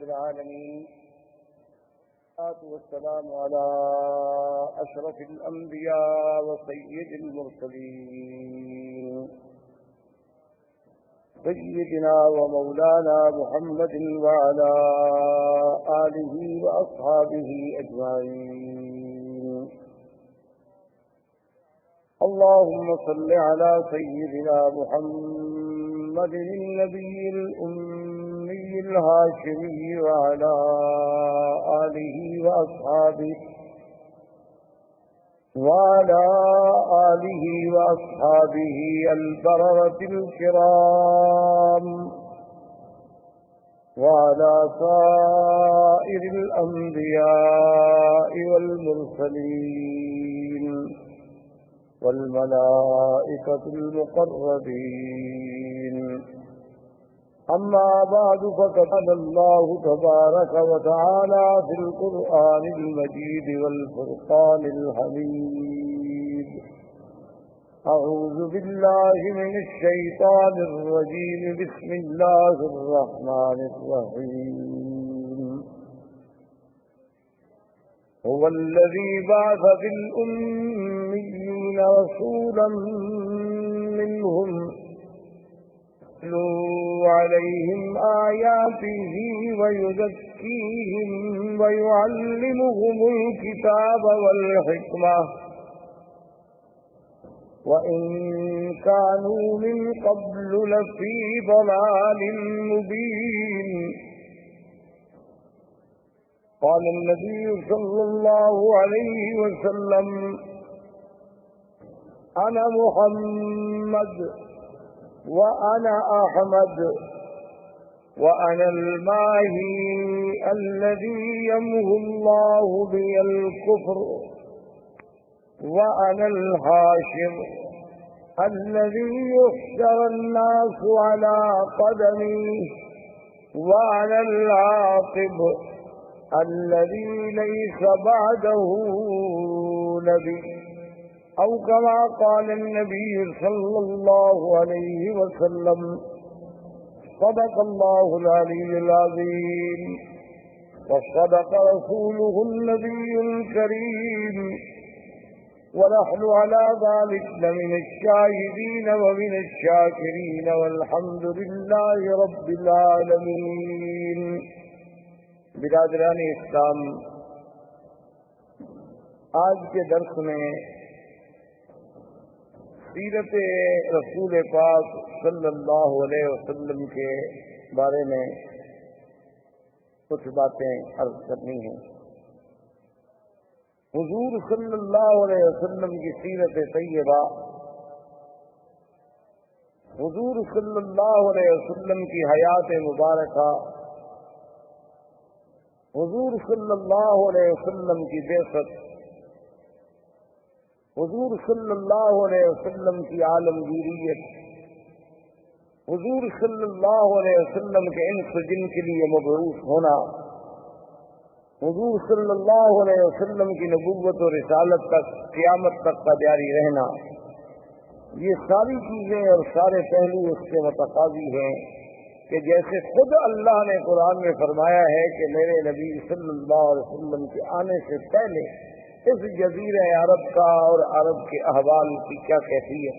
رب العالمين، والسلام على أشرف الأنبياء وسيد المرسلين سيدنا ومولانا محمد وعلى آله وأصحابه أجمعين. اللهم صل على سيدنا محمد النبي الأمي الهاشمي وعلى آله وأصحابه البررة الكرام، وعلى سائر الأنبياء والمرسلين والملائكة المقربين. أما بعد، فقد قال الله تبارك وتعالى في القرآن المجيد والفرقان الحميد: أعوذ بالله من الشيطان الرجيم، بسم الله الرحمن الرحيم. هو الذي بعث في الأميين رسولا منهم يتلو عليهم آياته ويزكيهم ويعلمهم الكتاب والحكمة وإن كانوا من قبل لفي ضلال مبين. قال النبي صلى الله عليه وسلم: أنا محمد وأنا أحمد وأنا الماهي الذي يمحو الله بي الكفر، وأنا الحاشر الذي يحشر الناس على قدمي، وأنا العاقب الذي ليس بعده نبي، أو كما قال النبي صلى الله عليه وسلم. صدق الله العلي العظيم، وصدق رسوله النبي الكريم، ونحن على ذلك لمن الشاهدين ومن الشاكرين، والحمد لله رب العالمين. برادران اسلام، آج کے درس میں سیرت رسول پاک صلی اللہ علیہ وسلم کے بارے میں کچھ باتیں عرض کرنی ہیں. حضور صلی اللہ علیہ وسلم کی سیرت طیبہ، حضور صلی اللہ علیہ وسلم کی حیات مبارکہ، حضور صلی اللہ علیہ وسلم کی بعثت، حضور صلی اللہ علیہ وسلم کی عالمگیریت، حضور صلی اللہ علیہ وسلم کے انس جن کے لیے مبعوث ہونا، حضور صلی اللہ علیہ وسلم کی نبوت و رسالت تک قیامت تک کا جاری رہنا، یہ ساری چیزیں اور سارے پہلو اس کے متقاضی ہیں کہ جیسے خود اللہ نے قرآن میں فرمایا ہے کہ میرے نبی صلی اللہ علیہ وسلم کے آنے سے پہلے اس جزیرہ عرب کا اور عرب کے احوال کی کیا کیفیت،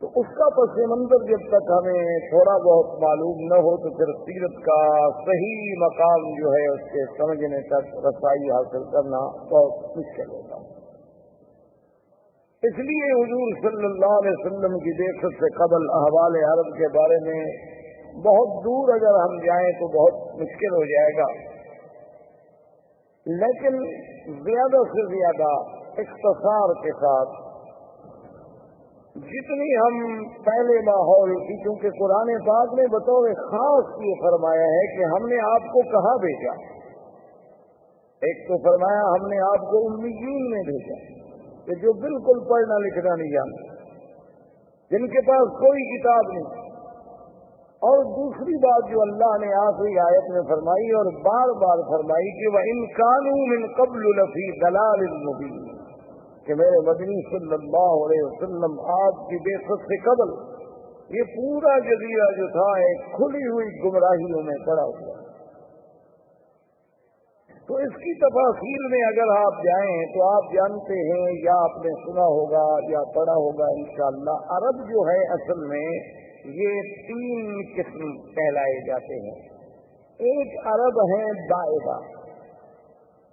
تو اس کا پس منظر جب تک ہمیں تھوڑا بہت معلوم نہ ہو تو پھر سیرت کا صحیح مقام جو ہے اس کے سمجھنے تک رسائی حاصل کرنا بہت مشکل ہوتا ہے. اس لیے حضور صلی اللہ علیہ وسلم کی بعثت سے قبل احوال عرب کے بارے میں بہت دور اگر ہم جائیں تو بہت مشکل ہو جائے گا، لیکن زیادہ سے زیادہ اختصار کے ساتھ جتنی ہم پہلے ماحول کی، کیونکہ قرآن پاک نے بطور خاص یہ فرمایا ہے کہ ہم نے آپ کو کہاں بھیجا. ایک تو فرمایا ہم نے آپ کو امیین میں بھیجا کہ جو بالکل پڑھنا لکھنا نہیں جانتے، جن کے پاس کوئی کتاب نہیں. اور دوسری بات جو اللہ نے آخری آیت میں فرمائی اور بار بار فرمائی کہ وَإِن كَانُوا مِن قَبْلُ لَفِي ضَلَالٍ مُبِينٍ، کہ میرے مدنی صلی اللہ علیہ وسلم آپ کی بعثت سے قبل یہ پورا جزیرہ جو تھا ایک کھلی ہوئی گمراہیوں میں پڑا ہوا. تو اس کی تفاصیل میں اگر آپ جائیں تو آپ جانتے ہیں یا آپ نے سنا ہوگا یا پڑھا ہوگا انشاءاللہ، عرب جو ہے اصل میں یہ 3 قسم کہلائے جاتے ہیں۔ ایک عرب ہیں بائبہ،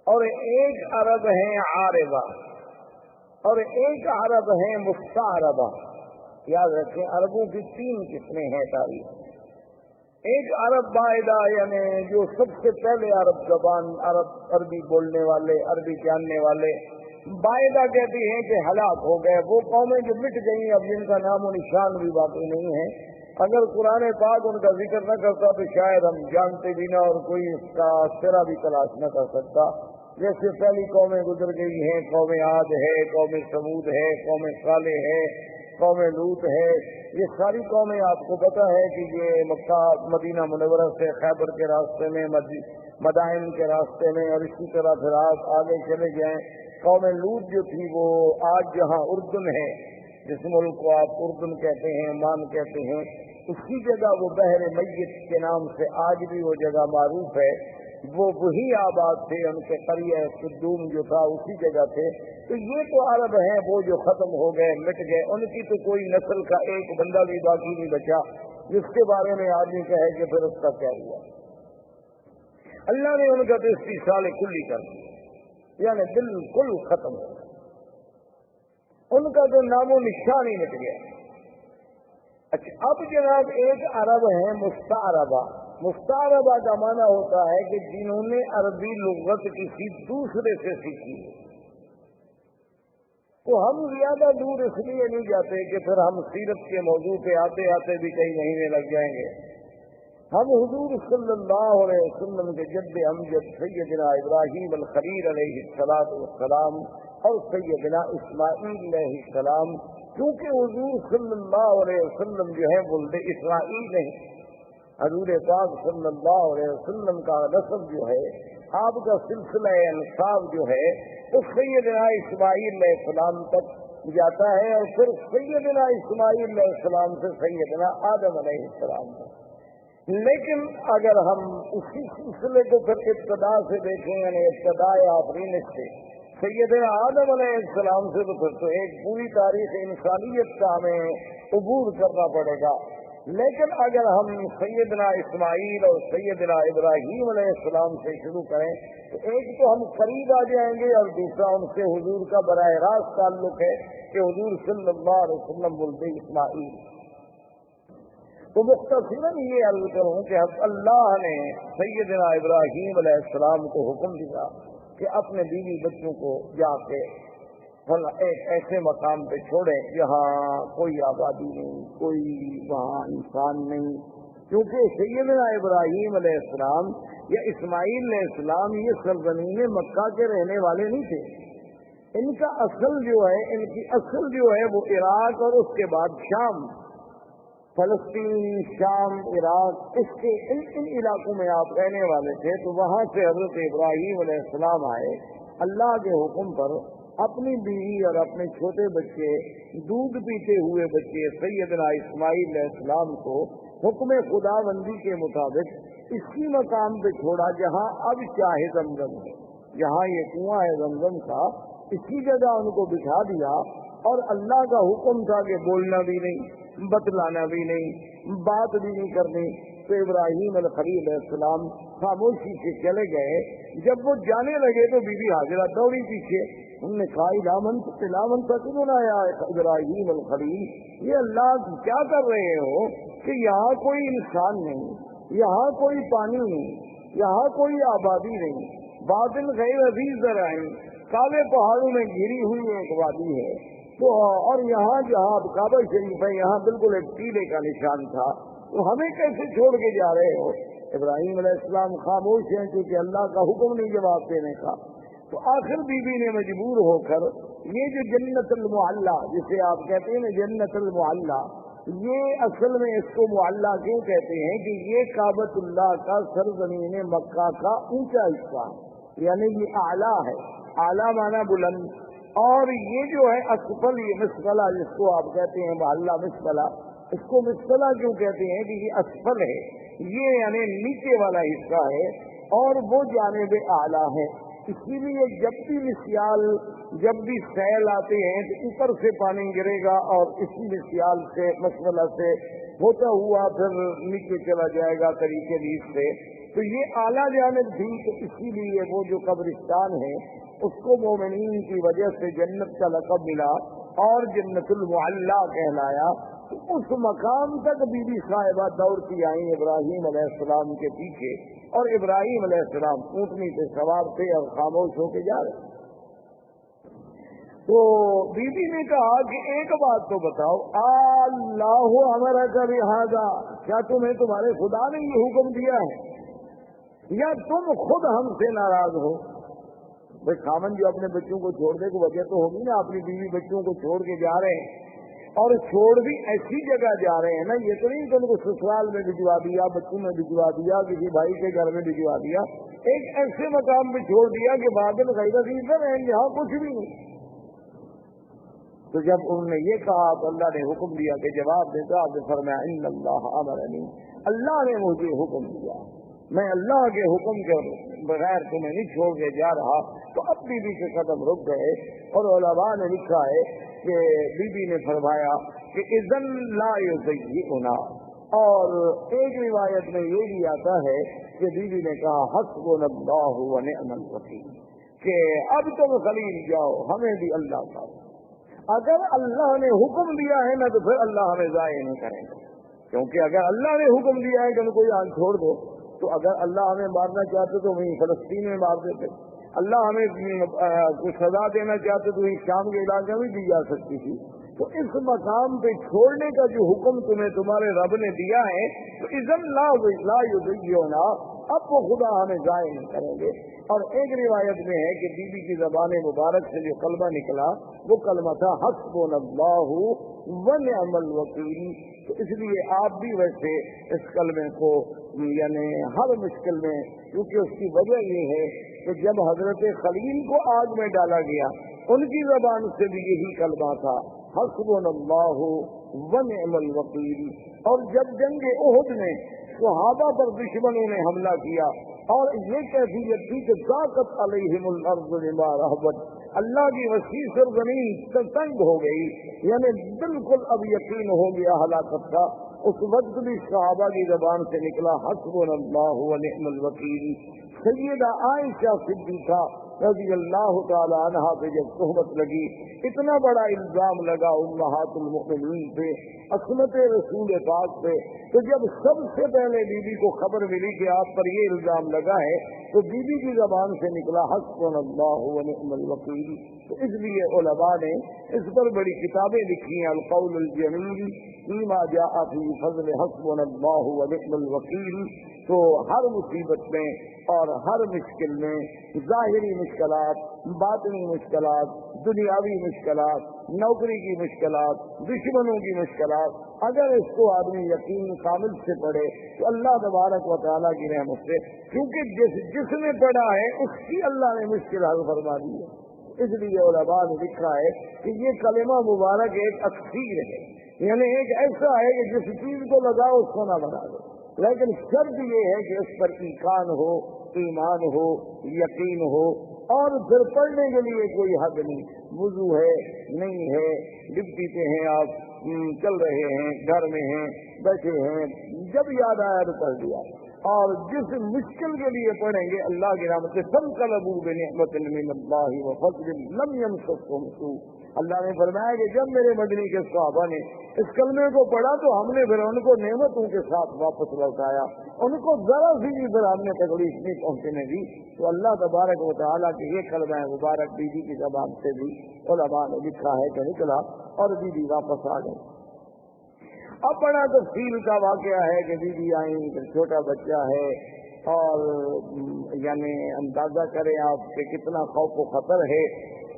اور ایک عرب ہیں عاربہ، اور ایک عرب ہیں مستعربہ۔ یاد رکھیں عربوں کی 3 قسمیں ہیں تاریخ۔ ایک عرب بائدہ یعنی جو سب سے پہلے عرب زبان، عربی بولنے والے، عربی جاننے والے، بائدہ کہتی ہیں کہ ہلاک ہو گئے، وہ قومیں جو مٹ گئی اب جن کا نام و نشان بھی باقی نہیں ہے۔ اگر قرآن پاک ان کا ذکر نہ کرتا تو شاید ہم جانتے بھی نہ اور کوئی اس کا سرا بھی تلاش نہ کر سکتا۔ جیسے پہلی قومیں گزر گئی ہیں، قوم عاد ہے، قوم سمود ہے، قوم صالح ہے، قوم لوط ہے، یہ ساری قومیں آپ کو پتہ ہے کہ یہ مکہ مدینہ منورہ سے خیبر کے راستے میں، مدائن کے راستے میں، اور اسی طرح پھر آپ آگے چلے جائیں۔ قوم لوط جو تھی وہ آج جہاں اردن ہے، جس ملک کو آپ اردن کہتے ہیں، مان کہتے ہیں، اسی جگہ وہ بحر میت کے نام سے آج بھی وہ جگہ معروف ہے۔ وہ وہی آباد تھے، ان کے قریہ قدوم جو تھا اسی جگہ تھے۔ تو یہ تو عرب ہیں وہ جو ختم ہو گئے، مٹ گئے، ان کی تو کوئی نسل کا ایک بندہ بھی باقی نہیں بچا جس کے بارے میں آدمی کہے کہ پھر اس کا کیا ہوا۔ اللہ نے ان کا تو استیصال کلی کر دیا، یعنی بالکل ختم ہو گیا، ان کا تو نام و نشان ہی مٹ گیا۔ اچھا، اب جناب ایک عرب ہے مستعربہ۔ مستعربہ کا معنی ہوتا ہے کہ جنہوں نے عربی لغت کسی دوسرے سے سیکھی ہے۔ تو ہم زیادہ دور اس لیے نہیں جاتے کہ پھر ہم سیرت کے موضوع پہ آتے آتے بھی کئی مہینے لگ جائیں گے۔ ہم حضور صلی اللہ علیہ وسلم کے جد امجد سیدنا ابراہیم الخلیل علیہ السلام اور سیدنا اسماعیل علیہ السلام، کیونکہ حضور صلی اللہ علیہ وسلم جو ہے ولد اسرائیل ہیں، حضور پاک صلی اللہ علیہ وسلم کا نسب جو ہے، آپ کا سلسلہ انساب جو ہے وہ سیدنا اسماعیل علیہ السلام تک جاتا ہے، اور پھر سیدنا اسماعیل علیہ السلام سے سیدنا آدم علیہ السلام تک۔ لیکن اگر ہم اسی سلسلے کو پھر ابتدا سے دیکھیں، یعنی ابتدائے آفرینت سے سیدنا آدم علیہ السلام سے، تو پھر تو ایک پوری تاریخ انسانیت کا ہمیں عبور کرنا پڑے گا۔ لیکن اگر ہم سیدنا اسماعیل اور سیدنا ابراہیم علیہ السلام سے شروع کریں تو ایک تو ہم قریب آ جائیں گے، اور دوسرا ان سے حضور کا براہ راست تعلق ہے کہ حضور صلی اللہ علیہ وسلم ولد اسماعیل۔ تو مختصراً یہ عرض کروں کہ اللہ نے سیدنا ابراہیم علیہ السلام کو حکم دیا کہ اپنے بیوی بچوں کو جا کے ایک ایسے مقام پہ چھوڑیں جہاں کوئی آبادی نہیں، کوئی وہاں انسان نہیں، کیونکہ سیدنا ابراہیم علیہ السلام یا اسماعیل علیہ السلام یہ سرزمین مکہ کے رہنے والے نہیں تھے۔ ان کا اصل جو ہے، ان کی اصل جو ہے وہ عراق اور اس کے بعد شام، فلسطین، شام، عراق، اس کے ان علاقوں میں آپ رہنے والے تھے۔ تو وہاں سے حضرت ابراہیم علیہ السلام آئے، اللہ کے حکم پر اپنی بیوی اور اپنے چھوٹے بچے، دودھ پیتے ہوئے بچے سیدنا اسماعیل علیہ السلام کو حکم خدا بندی کے مطابق اسی مقام پہ چھوڑا جہاں اب چاہ زمزم ہے، جہاں یہ کنواں ہے زمزم کا، اسی جگہ ان کو بٹھا دیا۔ اور اللہ کا حکم تھا کہ بولنا بھی نہیں، بتلانا بھی نہیں، بات بھی نہیں کرنی۔ تو ابراہیم الخلیل علیہ السلام خاموشی سے چلے گئے۔ جب وہ جانے لگے تو بی بی حاجرہ دوڑی پیچھے، انہوں نے کہا الامن تکون یا ابراہیم الخلیل، یہ اللہ کیا کر رہے ہو کہ یہاں کوئی انسان نہیں، یہاں کوئی پانی نہیں، یہاں کوئی آبادی نہیں، باطن غیر عزیز ذرائع، کالے پہاڑوں میں گھری ہوئی ایک وادی ہے، تو اور یہاں جہاں کعبہ شریف ہے یہاں بالکل ایک ٹیلے کا نشان تھا، تو ہمیں کیسے چھوڑ کے جا رہے ہو؟ ابراہیم علیہ السلام خاموش ہیں کیونکہ اللہ کا حکم نہیں جواب دینے کا۔ تو آخر بی بی نے مجبور ہو کر یہ جو جنت المعلی جسے آپ کہتے ہیں نا جنت المعلی، یہ اصل میں اس کو معلی کیوں کہتے ہیں کہ یہ کعبۃ اللہ کا سرزمین مکہ کا اونچا حصہ ہے، یعنی یہ اعلیٰ ہے، اعلیٰ معنی بلند، اور یہ جو ہے اسفل، یہ مسفلہ جس کو آپ کہتے ہیں محلہ مسفلہ، اس کو مسفلہ کیوں کہتے ہیں کہ یہ اسفل ہے، یہ یعنی نیچے والا حصہ ہے۔ اور وہ جانب اعلیٰ ہے. اسی لیے جب بھی مسیال، جب بھی سیل آتے ہیں تو اوپر سے پانی گرے گا اور اسی مسیال سے مشغلہ سے ہوتا ہوا پھر نیچے چلا جائے گا طریقے ریت سے. تو یہ اعلیٰ جانب تھی. تو اسی لیے وہ جو قبرستان ہے اس کو مومنین کی وجہ سے جنت کا لقب ملا اور جنت المعلیٰ کہلایا. تو اس مقام تک بی بی صاحبہ دوڑتی آئیں ابراہیم علیہ السلام کے پیچھے، اور ابراہیم علیہ السلام اونٹنی پہ سوار تھے اور خاموش ہو کے جا رہے. تو بی بی نے کہا کہ ایک بات تو بتاؤ، اللہ ہمارا کا لہٰذا، کیا تمہیں تمہارے خدا نے یہ حکم دیا ہے یا تم خود ہم سے ناراض ہو؟ بھائی خامن جو اپنے بچوں کو چھوڑ دے کو وجہ تو ہوگی نا، اپنی بیوی بچوں کو چھوڑ کے جا رہے ہیں اور چھوڑ بھی ایسی جگہ جا رہے ہیں نا، یہ تو نہیں کہ ان کو سسرال میں بھجوا دیا، بچوں میں بھجوا دیا، کسی بھائی کے گھر میں بھجوا دیا، ایک ایسے مقام پہ چھوڑ دیا کہ بادل غیرت ہی سے رہیں گے، یہاں کچھ بھی نہیں. تو جب انہوں نے یہ کہا تو اللہ نے حکم دیا کہ جواب دیتا آپ نے فرمایا ان اللہ امرنی، اللہ نے مجھے حکم دیا، میں اللہ کے حکم کے بغیر تمہیں نہیں چھوڑ کے جا رہا. تو اب بی بی کے قدم رک گئے اور علماء نے لکھا ہے کہ بی بی نے فرمایا کہ اذن لا یضیعنا، اور ایک روایت میں یہ بھی آتا ہے کہ بی بی نے کہا حسبنا اللہ ونعم الوکیل، کہ اب تم خلیل جاؤ، ہمیں بھی اللہ کا، اگر اللہ نے حکم دیا ہے نا تو پھر اللہ ہمیں ضائع نہیں کریں گے. کیونکہ اگر اللہ نے حکم دیا ہے کہ ہم کوئی آن چھوڑ دو، تو اگر اللہ ہمیں مارنا چاہتے تو وہیں فلسطین میں مار دیتے، اللہ ہمیں کچھ سزا دینا چاہتے تو وہیں شام کے علاقے میں دی جا سکتی تھی. تو اس مقام پہ چھوڑنے کا جو حکم تمہیں تمہارے رب نے دیا ہے تو اذن لا یضیعنا، اب وہ خدا ہمیں ضائع نہیں کریں گے. اور ایک روایت میں ہے کہ بی بی کی زبان مبارک سے جو کلمہ نکلا وہ کلمہ تھا حسبنا اللہ ونعم الوکیل. تو اس لیے آپ بھی ویسے اس کلمے کو یعنی ہر مشکل میں، کیونکہ اس کی وجہ یہ ہے کہ جب حضرت خلیل کو آگ میں ڈالا گیا ان کی زبان سے بھی یہی کلمہ تھا حسبنا اللہ ونعم الوکیل. اور جب جنگ احد میں صحابہ پر دشمنوں نے حملہ کیا اور یہ کیفیت تھی کہ ضاقت علیہم الارض بما رحبت، اللہ کی وسیع سرزمین تنگ ہو گئی، یعنی بالکل اب یقین ہو گیا ہلاکت کا. اس وقت بھی صحابہ کی زبان سے نکلا حسبنا اللہ ونعم الوکیل. سیدہ عائشہ صدیقہ رضی اللہ تعالی عنہا پہ جب تہمت لگی، اتنا بڑا الزام لگا امہات المؤمنین پہ، عصمت رسول پاک پہ، تو جب سب سے پہلے بی بی کو خبر ملی کہ آپ پر یہ الزام لگا ہے تو بی بی کی زبان سے نکلا حسبنا اللہ ونعم الوکیل. تو اس لیے علماء نے اس پر بڑی کتابیں لکھی ہیں، القول الجمیل فیما جاء فی فضل حسبنا اللہ ونعم الوکیل. تو ہر مصیبت میں اور ہر مشکل میں، ظاہری مشکلات، باطنی مشکلات، دنیاوی مشکلات، نوکری کی مشکلات، دشمنوں کی مشکلات، اگر اس کو آدمی یقین کامل سے پڑھے تو اللہ تبارک و تعالیٰ کی رحمت سے، کیونکہ جس نے پڑھا ہے اس کی اللہ نے مشکل حل فرما دی ہے. اس لیے علماء نے لکھا ہے کہ یہ کلمہ مبارک ایک اکسیر ہے، یعنی ایک ایسا ہے کہ جس چیز کو لگاؤ اس کو نہ بنا دو، لیکن شرط یہ ہے کہ اس پر ایمان ہو، ایمان ہو، یقین ہو. اور پھر پڑھنے کے لیے کوئی حد نہیں، وضو ہے نہیں ہے، ڈپٹی پہ ہیں آپ، چل رہے ہیں، گھر میں ہیں، بیٹھے ہیں، جب یاد آیا تو پڑھ دیا. اور جس مشکل کے لیے پڑھیں گے اللہ کی رحمت سے فانقلبوا بنعمت من اللہ وفضل لم يمسسهم سوء. اللہ نے فرمایا کہ جب میرے مدنی کے صحابہ نے اس کلمے کو پڑھا تو ہم نے پھر ان کو نعمتوں کے ساتھ واپس لوٹایا، ان کو ذرا سی بھی پھر ہم نے تکلیف نہیں پہنچنے دی. تو اللہ تبارک و تعالیٰ کے یہ کلمہ مبارک بی بی کی زبان سے بھی علماء نے لکھا ہے کہ نکلا اور بی بی واپس آ گئی. اب بڑا تفصیل کا واقعہ ہے کہ بی بی آئیں، چھوٹا بچہ ہے، اور یعنی اندازہ کریں آپ کہ کتنا خوف و خطر ہے.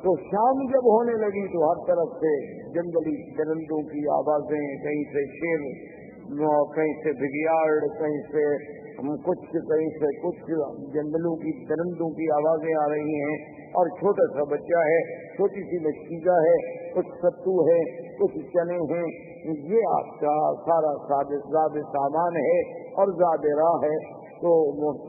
تو شام جب ہونے لگی تو ہر طرف سے جنگلی درندوں کی آوازیں، کہیں سے شیر، کہیں سے بگیاڑ، کہیں سے کچھ، کہیں سے کچھ، جنگلوں کی درندوں کی آوازیں آ رہی ہیں. اور چھوٹا سا بچہ ہے، چھوٹی سی مشکیزہ ہے، کچھ ستو ہے، کچھ چنے ہیں، یہ آپ کا سارا زاد سامان ہے اور زاد راہ ہے. تو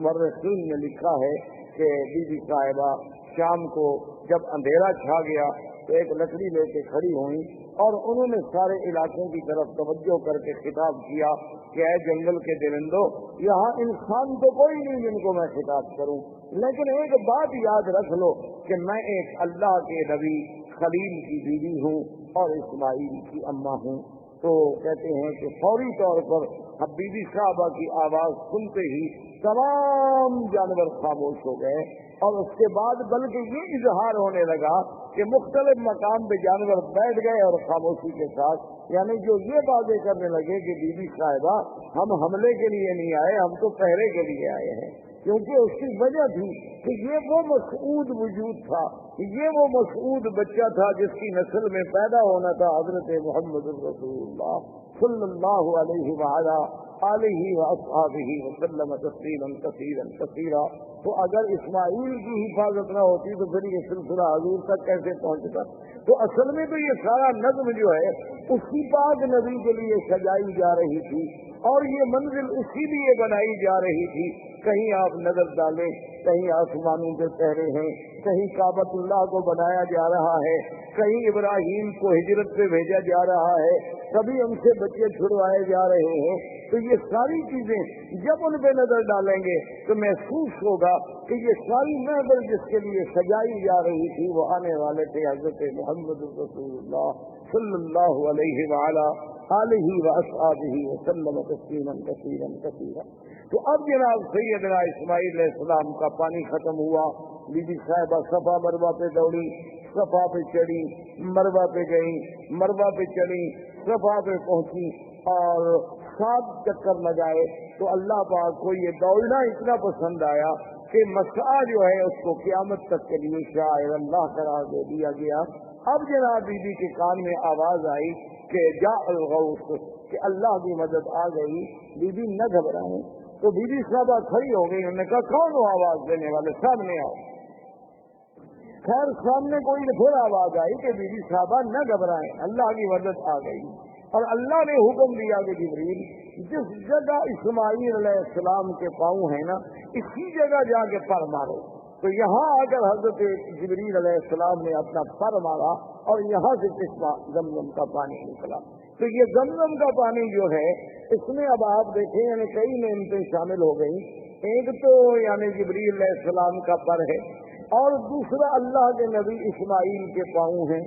مورخین نے لکھا ہے کہ بی بی صاحبہ شام کو جب اندھیرا چھا گیا تو ایک لکڑی لے کے کھڑی ہوئی اور انہوں نے سارے علاقوں کی طرف توجہ کر کے خطاب کیا کہ اے جنگل کے درندوں، یہاں انسان تو کوئی نہیں جن کو میں خطاب کروں، لیکن ایک بات یاد رکھ لو کہ میں ایک اللہ کے نبی خلیل کی بیوی ہوں اور اسماعیل کی اماں ہوں۔ تو کہتے ہیں کہ فوری طور پر اب بی بی صاحبہ کی آواز سنتے ہی تمام جانور خاموش ہو گئے، اور اس کے بعد بلکہ یہ اظہار ہونے لگا کہ مختلف مقام پہ جانور بیٹھ گئے اور خاموشی کے ساتھ، یعنی جو یہ باتیں کرنے لگے کہ بی بی صاحبہ ہم حملے کے لیے نہیں آئے، ہم تو پہرے کے لیے آئے ہیں، کیونکہ اس کی وجہ تھی کہ یہ وہ مسعود وجود تھا، یہ وہ مسعود بچہ تھا جس کی نسل میں پیدا ہونا تھا حضرت محمد رسول اللہ صلی اللہ علیہ وآلہ آلہ واصحابہ وسلم تسلیما کثیرا کثیرا۔ تو اگر اسماعیل کی حفاظت نہ ہوتی تو پھر یہ سلسلہ حضور تک کیسے پہنچتا؟ تو اصل میں تو یہ سارا نظم جو ہے اسی پاک نبی کے لیے سجائی جا رہی تھی، اور یہ منزل اسی لیے بنائی جا رہی تھی۔ کہیں آپ نظر ڈالیں، کہیں آسمانوں کے پہرے ہیں، کہیں کعبۃ اللہ کو بنایا جا رہا ہے، کہیں ابراہیم کو ہجرت پہ بھیجا جا رہا ہے، کبھی ان سے بچے چھڑوائے جا رہے ہیں۔ تو یہ ساری چیزیں جب ان پہ نظر ڈالیں گے تو محسوس ہوگا کہ یہ ساری محفل جس کے لیے سجائی جا رہی تھی وہ آنے والے تھے حضرت محمد رسول اللہ صلی اللہ علیہ وآلہ آلہ واصحابہ وسلم تسلیما کثیرا کثیرا۔ تو اب جناب سیدنا اسماعیل علیہ السلام کا پانی ختم ہوا، بی بی صاحبہ صفا مروہ پہ دوڑی، صفا پہ چڑھی، مروہ پہ گئی، مروہ پہ چڑھی، صفا پہ پہنچی اور 7 چکر لگائے۔ تو اللہ پاک کو یہ دوڑنا اتنا پسند آیا کہ مسعی جو ہے اس کو قیامت تک کے لیے شاعر اللہ قرار دے دیا گیا۔ اب جناب بی بی کے کان میں آواز آئی کہ جاء الغوث، کہ اللہ کی مدد آ گئی۔ بی بی نہ گھبرائیں، تو بی بی صاحبہ کھڑی ہو گئی، انہوں نے کہا کون ہو آواز دینے والے؟ سامنے آؤ۔ خیر سامنے کوئی پھر آواز آئی کہ بی بی صاحبہ نہ گھبرائیں، اللہ کی مدد آ گئی، اور اللہ نے حکم دیا کہ جبریل جس جگہ اسماعیل علیہ السلام کے پاؤں ہیں نا اسی جگہ جا کے پر مارو۔ تو یہاں آ کر حضرت جبریل علیہ السلام نے اپنا پر مارا اور یہاں سے چشمہ زمزم کا پانی نکلا۔ تو یہ زمزم کا پانی جو ہے اس میں اب آپ دیکھیں یعنی کئی نعمتیں شامل ہو گئی۔ ایک تو یعنی جبریل علیہ السلام کا پر ہے، اور دوسرا اللہ کے نبی اسماعیل کے پاؤں ہیں،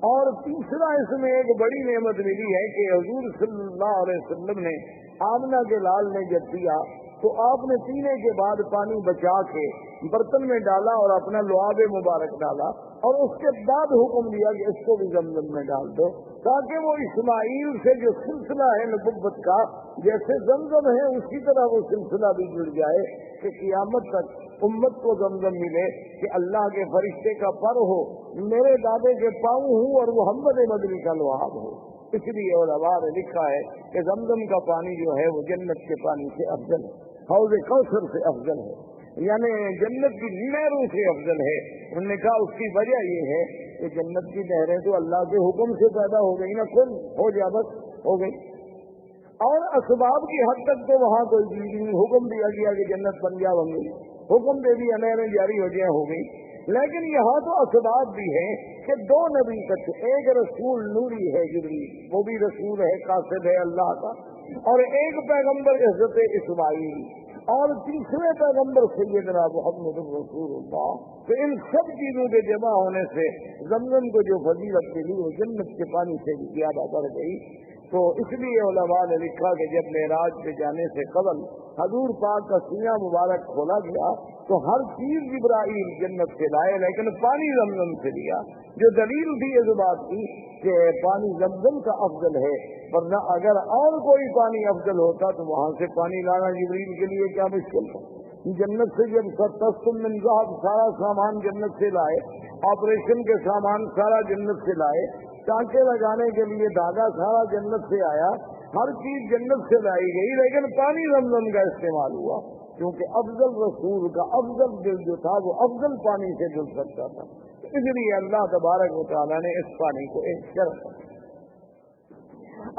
اور تیسرا اس میں ایک بڑی نعمت ملی ہے کہ حضور صلی اللہ علیہ وسلم نے آمنہ کے لال نے جب پیا تو آپ نے پینے کے بعد پانی بچا کے برتن میں ڈالا اور اپنا لعاب مبارک ڈالا، اور اس کے بعد حکم دیا کہ اس کو بھی زمزم میں ڈال دو، تاکہ وہ اسماعیل سے جو سلسلہ ہے نبوت کا جیسے زمزم ہے اسی طرح وہ سلسلہ بھی جڑ جائے کہ قیامت تک امت کو زمزم ملے کہ اللہ کے فرشتے کا پر ہو، میرے دادے کے پاؤں ہوں اور محمد مدنی کا لعاب ہو۔ اس لیے علماء نے لکھا ہے کہ زمزم کا پانی جو ہے وہ جنت کے پانی سے افضل ہے، حوض کوثر سے افضل ہے، یعنی جنت کی نہروں سے افضل ہے۔ انہوں نے کہا اس کی وجہ یہ ہے کہ جنت کی نہریں تو اللہ کے حکم سے پیدا ہو گئی نا، کل ہو جا بس ہو گئی، اور اسباب کی حد تک تو وہاں کوئی چیز نہیں، حکم دیا گیا کہ جنت بن جا بن گئی، حکم دے دیا نہریں جاری ہو جائیں ہو گئی۔ لیکن یہاں تو اسباب بھی ہیں کہ 2 نبی تک، ایک رسول نوری ہے جبریل، وہ بھی رسول ہے قاصد ہے اللہ کا، اور ایک پیغمبر حضرت اسماعیل، اور تیسرے پیغمبر سیدنا محمد رسول اللہ۔ تو ان سب چیزوں کے جمع ہونے سے زمزم کو جو فضیلت ملی وہ جنت کے پانی سے بھی زیادہ بڑھ گئی۔ تو اس لیے علماء نے لکھا کہ جب معراج پہ جانے سے قبل حضور پاک کا سینہ مبارک کھولا گیا تو ہر چیز جبرائیل جنت سے لائے لیکن پانی زمزم سے لیا، جو دلیل بھی اس بات کی کہ پانی زمزم کا افضل ہے، ورنہ اگر اور کوئی پانی افضل ہوتا تو وہاں سے پانی لانا جبریل کے لیے کیا مشکل تھا۔ جنت سے جب تسم من ذہب سارا سامان جنت سے لائے، آپریشن کے سامان سارا جنت سے لائے، ٹانکے لگانے کے لیے دھاگا سارا جنت سے آیا، ہر چیز جنت سے لائی گئی، لیکن پانی زمزم کا استعمال ہوا کیونکہ افضل رسول کا افضل دل جو تھا وہ افضل پانی سے جل سکتا تھا۔ اس لیے اللہ تبارک و تعالیٰ نے اس پانی کو ایک شرط رکھا۔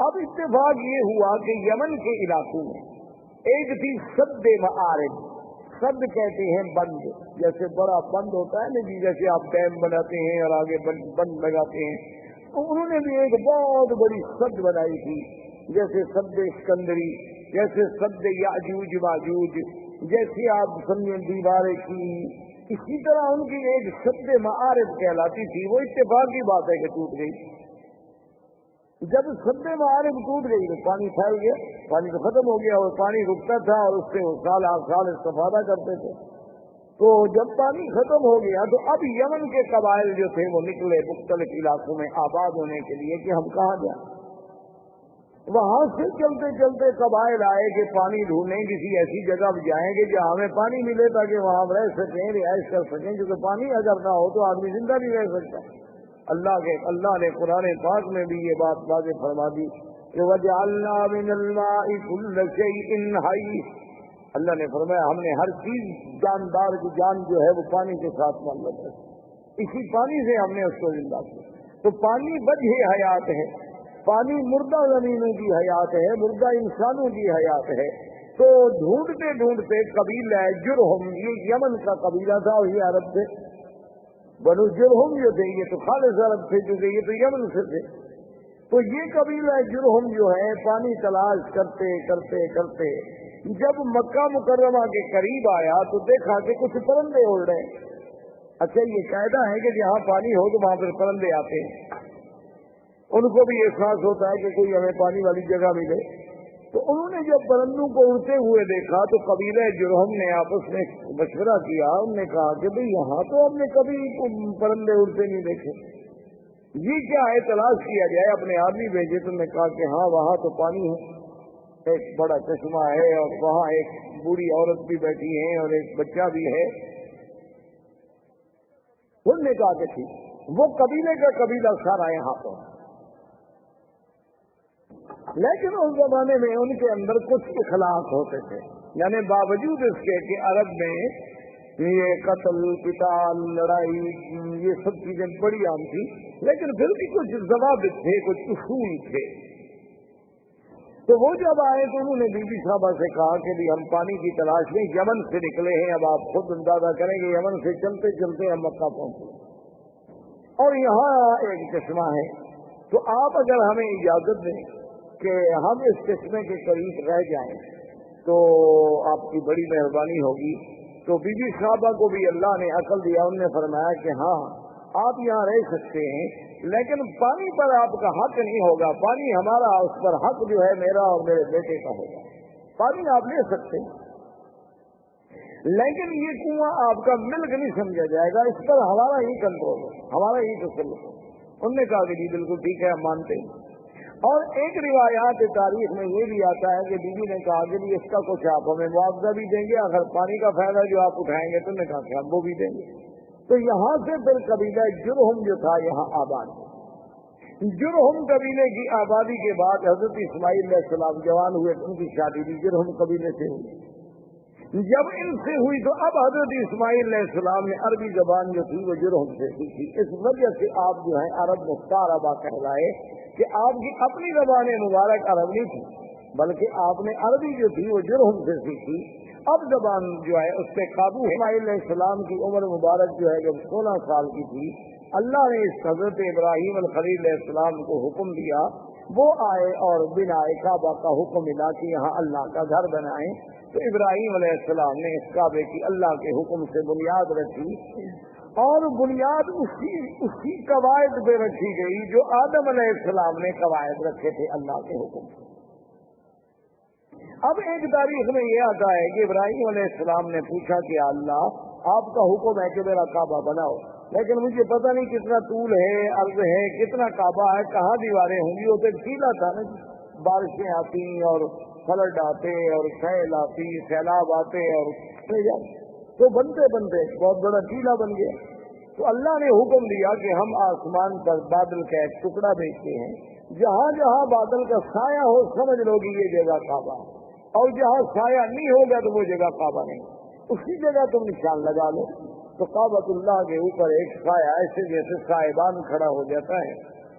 اب اتفاق یہ ہوا کہ یمن کے علاقوں میں ایک تھی سد معارف، سد کہتے ہیں بند، جیسے بڑا بند ہوتا ہے نا جی، جیسے آپ ڈیم بناتے ہیں اور آگے بند لگاتے ہیں، تو انہوں نے بھی ایک بہت بڑی سد بنائی تھی، جیسے سد اسکندری، جیسے سد یاجوج ماجوج، جیسے آپ سمجھیں دیواریں کی، اسی طرح ان کی ایک سد معارف کہلاتی تھی، وہ اتفاقی بات ہے کہ ٹوٹ گئی۔ جب سد معارف ٹوٹ گئی تو پانی پھیل گیا، پانی تو ختم ہو گیا، اور پانی رکتا تھا اور اس سے وہ سال ہر سال استفادہ کرتے تھے۔ تو جب پانی ختم ہو گیا تو اب یمن کے قبائل جو تھے وہ نکلے مختلف علاقوں میں آباد ہونے کے لیے کہ ہم کہاں جائیں۔ وہاں سے چلتے چلتے قبائل آئے کہ پانی ڈھونڈیں، کسی ایسی جگہ جائیں گے جہاں ہمیں پانی ملے تاکہ وہاں رہ سکیں، رہائش کر سکیں، کیونکہ پانی اگر نہ ہو تو آدمی زندہ نہیں رہ سکتا۔ اللہ نے قرآن پاک میں بھی یہ بات واضح فرما دی کہ وَجَعَلْنَا مِنَ الْمَاءِ كُلَّ شَيْءٍ حَيٍّ، اللہ نے فرمایا ہم نے ہر چیز جاندار کی جان جو ہے وہ پانی کے ساتھ معلوم ہے، اسی پانی سے ہم نے اس کو زندہ کیا۔ تو پانی وجہ حیات ہے، پانی مردہ زمینوں کی حیات ہے، مردہ انسانوں کی حیات ہے۔ تو ڈھونڈتے ڈھونڈتے قبیلہ جرہم، یہ یمن کا قبیلہ تھا اور یہ عرب تھے، بنو جرہم جو تھے یہ تو خالص عرب تھے، کیونکہ یہ تو یمن سے تھے۔ تو یہ قبیلہ جرہم جو ہے پانی تلاش کرتے کرتے کرتے جب مکہ مکرمہ کے قریب آیا تو دیکھا کہ کچھ پرندے اڑ رہے ہیں۔ اچھا یہ قاعدہ ہے کہ جہاں پانی ہو تو وہاں پر پرندے آتے ہیں، ان کو بھی احساس ہوتا ہے کہ کوئی ہمیں پانی والی جگہ ملے۔ تو انہوں نے جب پرندوں کو اڑتے ہوئے دیکھا تو قبیلہ جرہم نے آپس میں مشورہ کیا، انہوں نے کہا کہ بھئی یہاں تو ہم نے کبھی پرندے اڑتے نہیں دیکھے، یہ کیا ہے، تلاش کیا جائے، اپنے آدمی بھیجے۔ تو نے کہا کہ ہاں وہاں تو پانی ہے، ایک بڑا چشمہ ہے اور وہاں ایک بوڑھی عورت بھی بیٹھی ہے اور ایک بچہ بھی ہے۔ انہوں نے کہا کہ ٹھیک، وہ قبیلے کا قبیلہ سارا یہاں پر، لیکن اس زمانے میں ان کے اندر کچھ اخلاق ہوتے تھے، یعنی باوجود اس کے کہ عرب میں یہ قتل قتال لڑائی یہ سب چیزیں بڑی عام تھی، لیکن پھر بھی کچھ ضوابط تھے، کچھ اصول تھے۔ تو وہ جب آئے تو انہوں نے بی بی صاحبہ سے کہا کہ ہم پانی کی تلاش میں یمن سے نکلے ہیں، اب آپ خود اندازہ کریں گے یمن سے چلتے چلتے ہم مکہ پہنچے اور یہاں ایک چشمہ ہے، تو آپ اگر ہمیں اجازت دیں کہ ہم اس چشمے کے قریب رہ جائیں تو آپ کی بڑی مہربانی ہوگی۔ تو بی بی صاحبہ کو بھی اللہ نے عقل دیا، انہوں نے فرمایا کہ ہاں آپ یہاں رہ سکتے ہیں، لیکن پانی پر آپ کا حق نہیں ہوگا، پانی ہمارا، اس پر حق جو ہے میرا اور میرے بیٹے کا ہوگا، پانی آپ لے سکتے ہیں، لیکن یہ کنواں آپ کا ملک نہیں سمجھا جائے گا، اس پر ہمارا ہی کنٹرول ہے، ہمارا ہی تسلط ہے۔ انہوں نے کہا کہ جی بالکل ٹھیک ہے، ہم مانتے ہیں۔ اور ایک روایات تاریخ میں یہ بھی آتا ہے کہ بی بی نے کہا کہ اس کا کچھ آپ ہمیں معاوضہ بھی دیں گے، اگر پانی کا فائدہ جو آپ اٹھائیں گے، تو نے کہا کہ ہم وہ بھی دیں گے۔ تو یہاں سے پھر قبیلہ جرہم جو تھا یہاں آباد ہوا۔ جرہم قبیلے کی آبادی کے بعد حضرت اسماعیل علیہ السلام جوان ہوئے، ان کی شادی بھی جرہم قبیلے سے ہوئی۔ جب ان سے ہوئی تو اب حضرت اسماعیل علیہ السلام نے عربی زبان جو تھی وہ جرہم سے سیکھی، اس وجہ سے آپ جو ہیں عرب مختار آبا کہلائے کہ آپ کی اپنی زبان مبارک عرب نہیں تھی، بلکہ آپ نے عربی جو تھی وہ جرہم سے سیکھی۔ اب زبان جو ہے اس پہ قابو ہے۔ اسماعیل علیہ السلام کی عمر مبارک جو ہے جب 16 سال کی تھی، اللہ نے اس حضرت ابراہیم الخلیل علیہ السلام کو حکم دیا، وہ آئے اور بنا کعبہ کا حکم ملا کہ یہاں اللہ کا گھر بنائیں۔ تو ابراہیم علیہ السلام نے اس کعبے کی اللہ کے حکم سے بنیاد رکھی، اور بنیاد اسی قواعد پہ رکھی گئی جو آدم علیہ السلام نے قواعد رکھے تھے اللہ کے حکم سے۔ اب ایک تاریخ میں یہ آتا ہے کہ ابراہیم علیہ السلام نے پوچھا کہ اللہ آپ کا حکم ہے کہ میرا کعبہ بناؤ، لیکن مجھے پتہ نہیں کتنا طول ہے، عرض ہے، کتنا کعبہ ہے، کہاں دیواریں ہوں گی، وہ تو ٹیلا تھا نا، بارشیں آتی اور فلڈ آتے اور سیل آتی، سیلاب آتے اور تو بنتے بنتے بہت بڑا ٹیلا بن گیا۔ تو اللہ نے حکم دیا کہ ہم آسمان پر بادل کا ایک ٹکڑا بھیجتے ہیں، جہاں جہاں بادل کا سایہ ہو سمجھ لو کہ یہ جگہ کعبہ، اور جہاں سایہ نہیں ہوگا تو وہ جگہ کعبہ نہیں، اسی جگہ تم نشان لگا لو۔ تو کعبۃ اللہ کے اوپر ایک سایہ ایسے جیسے سائبان کھڑا ہو جاتا ہے،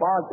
5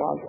5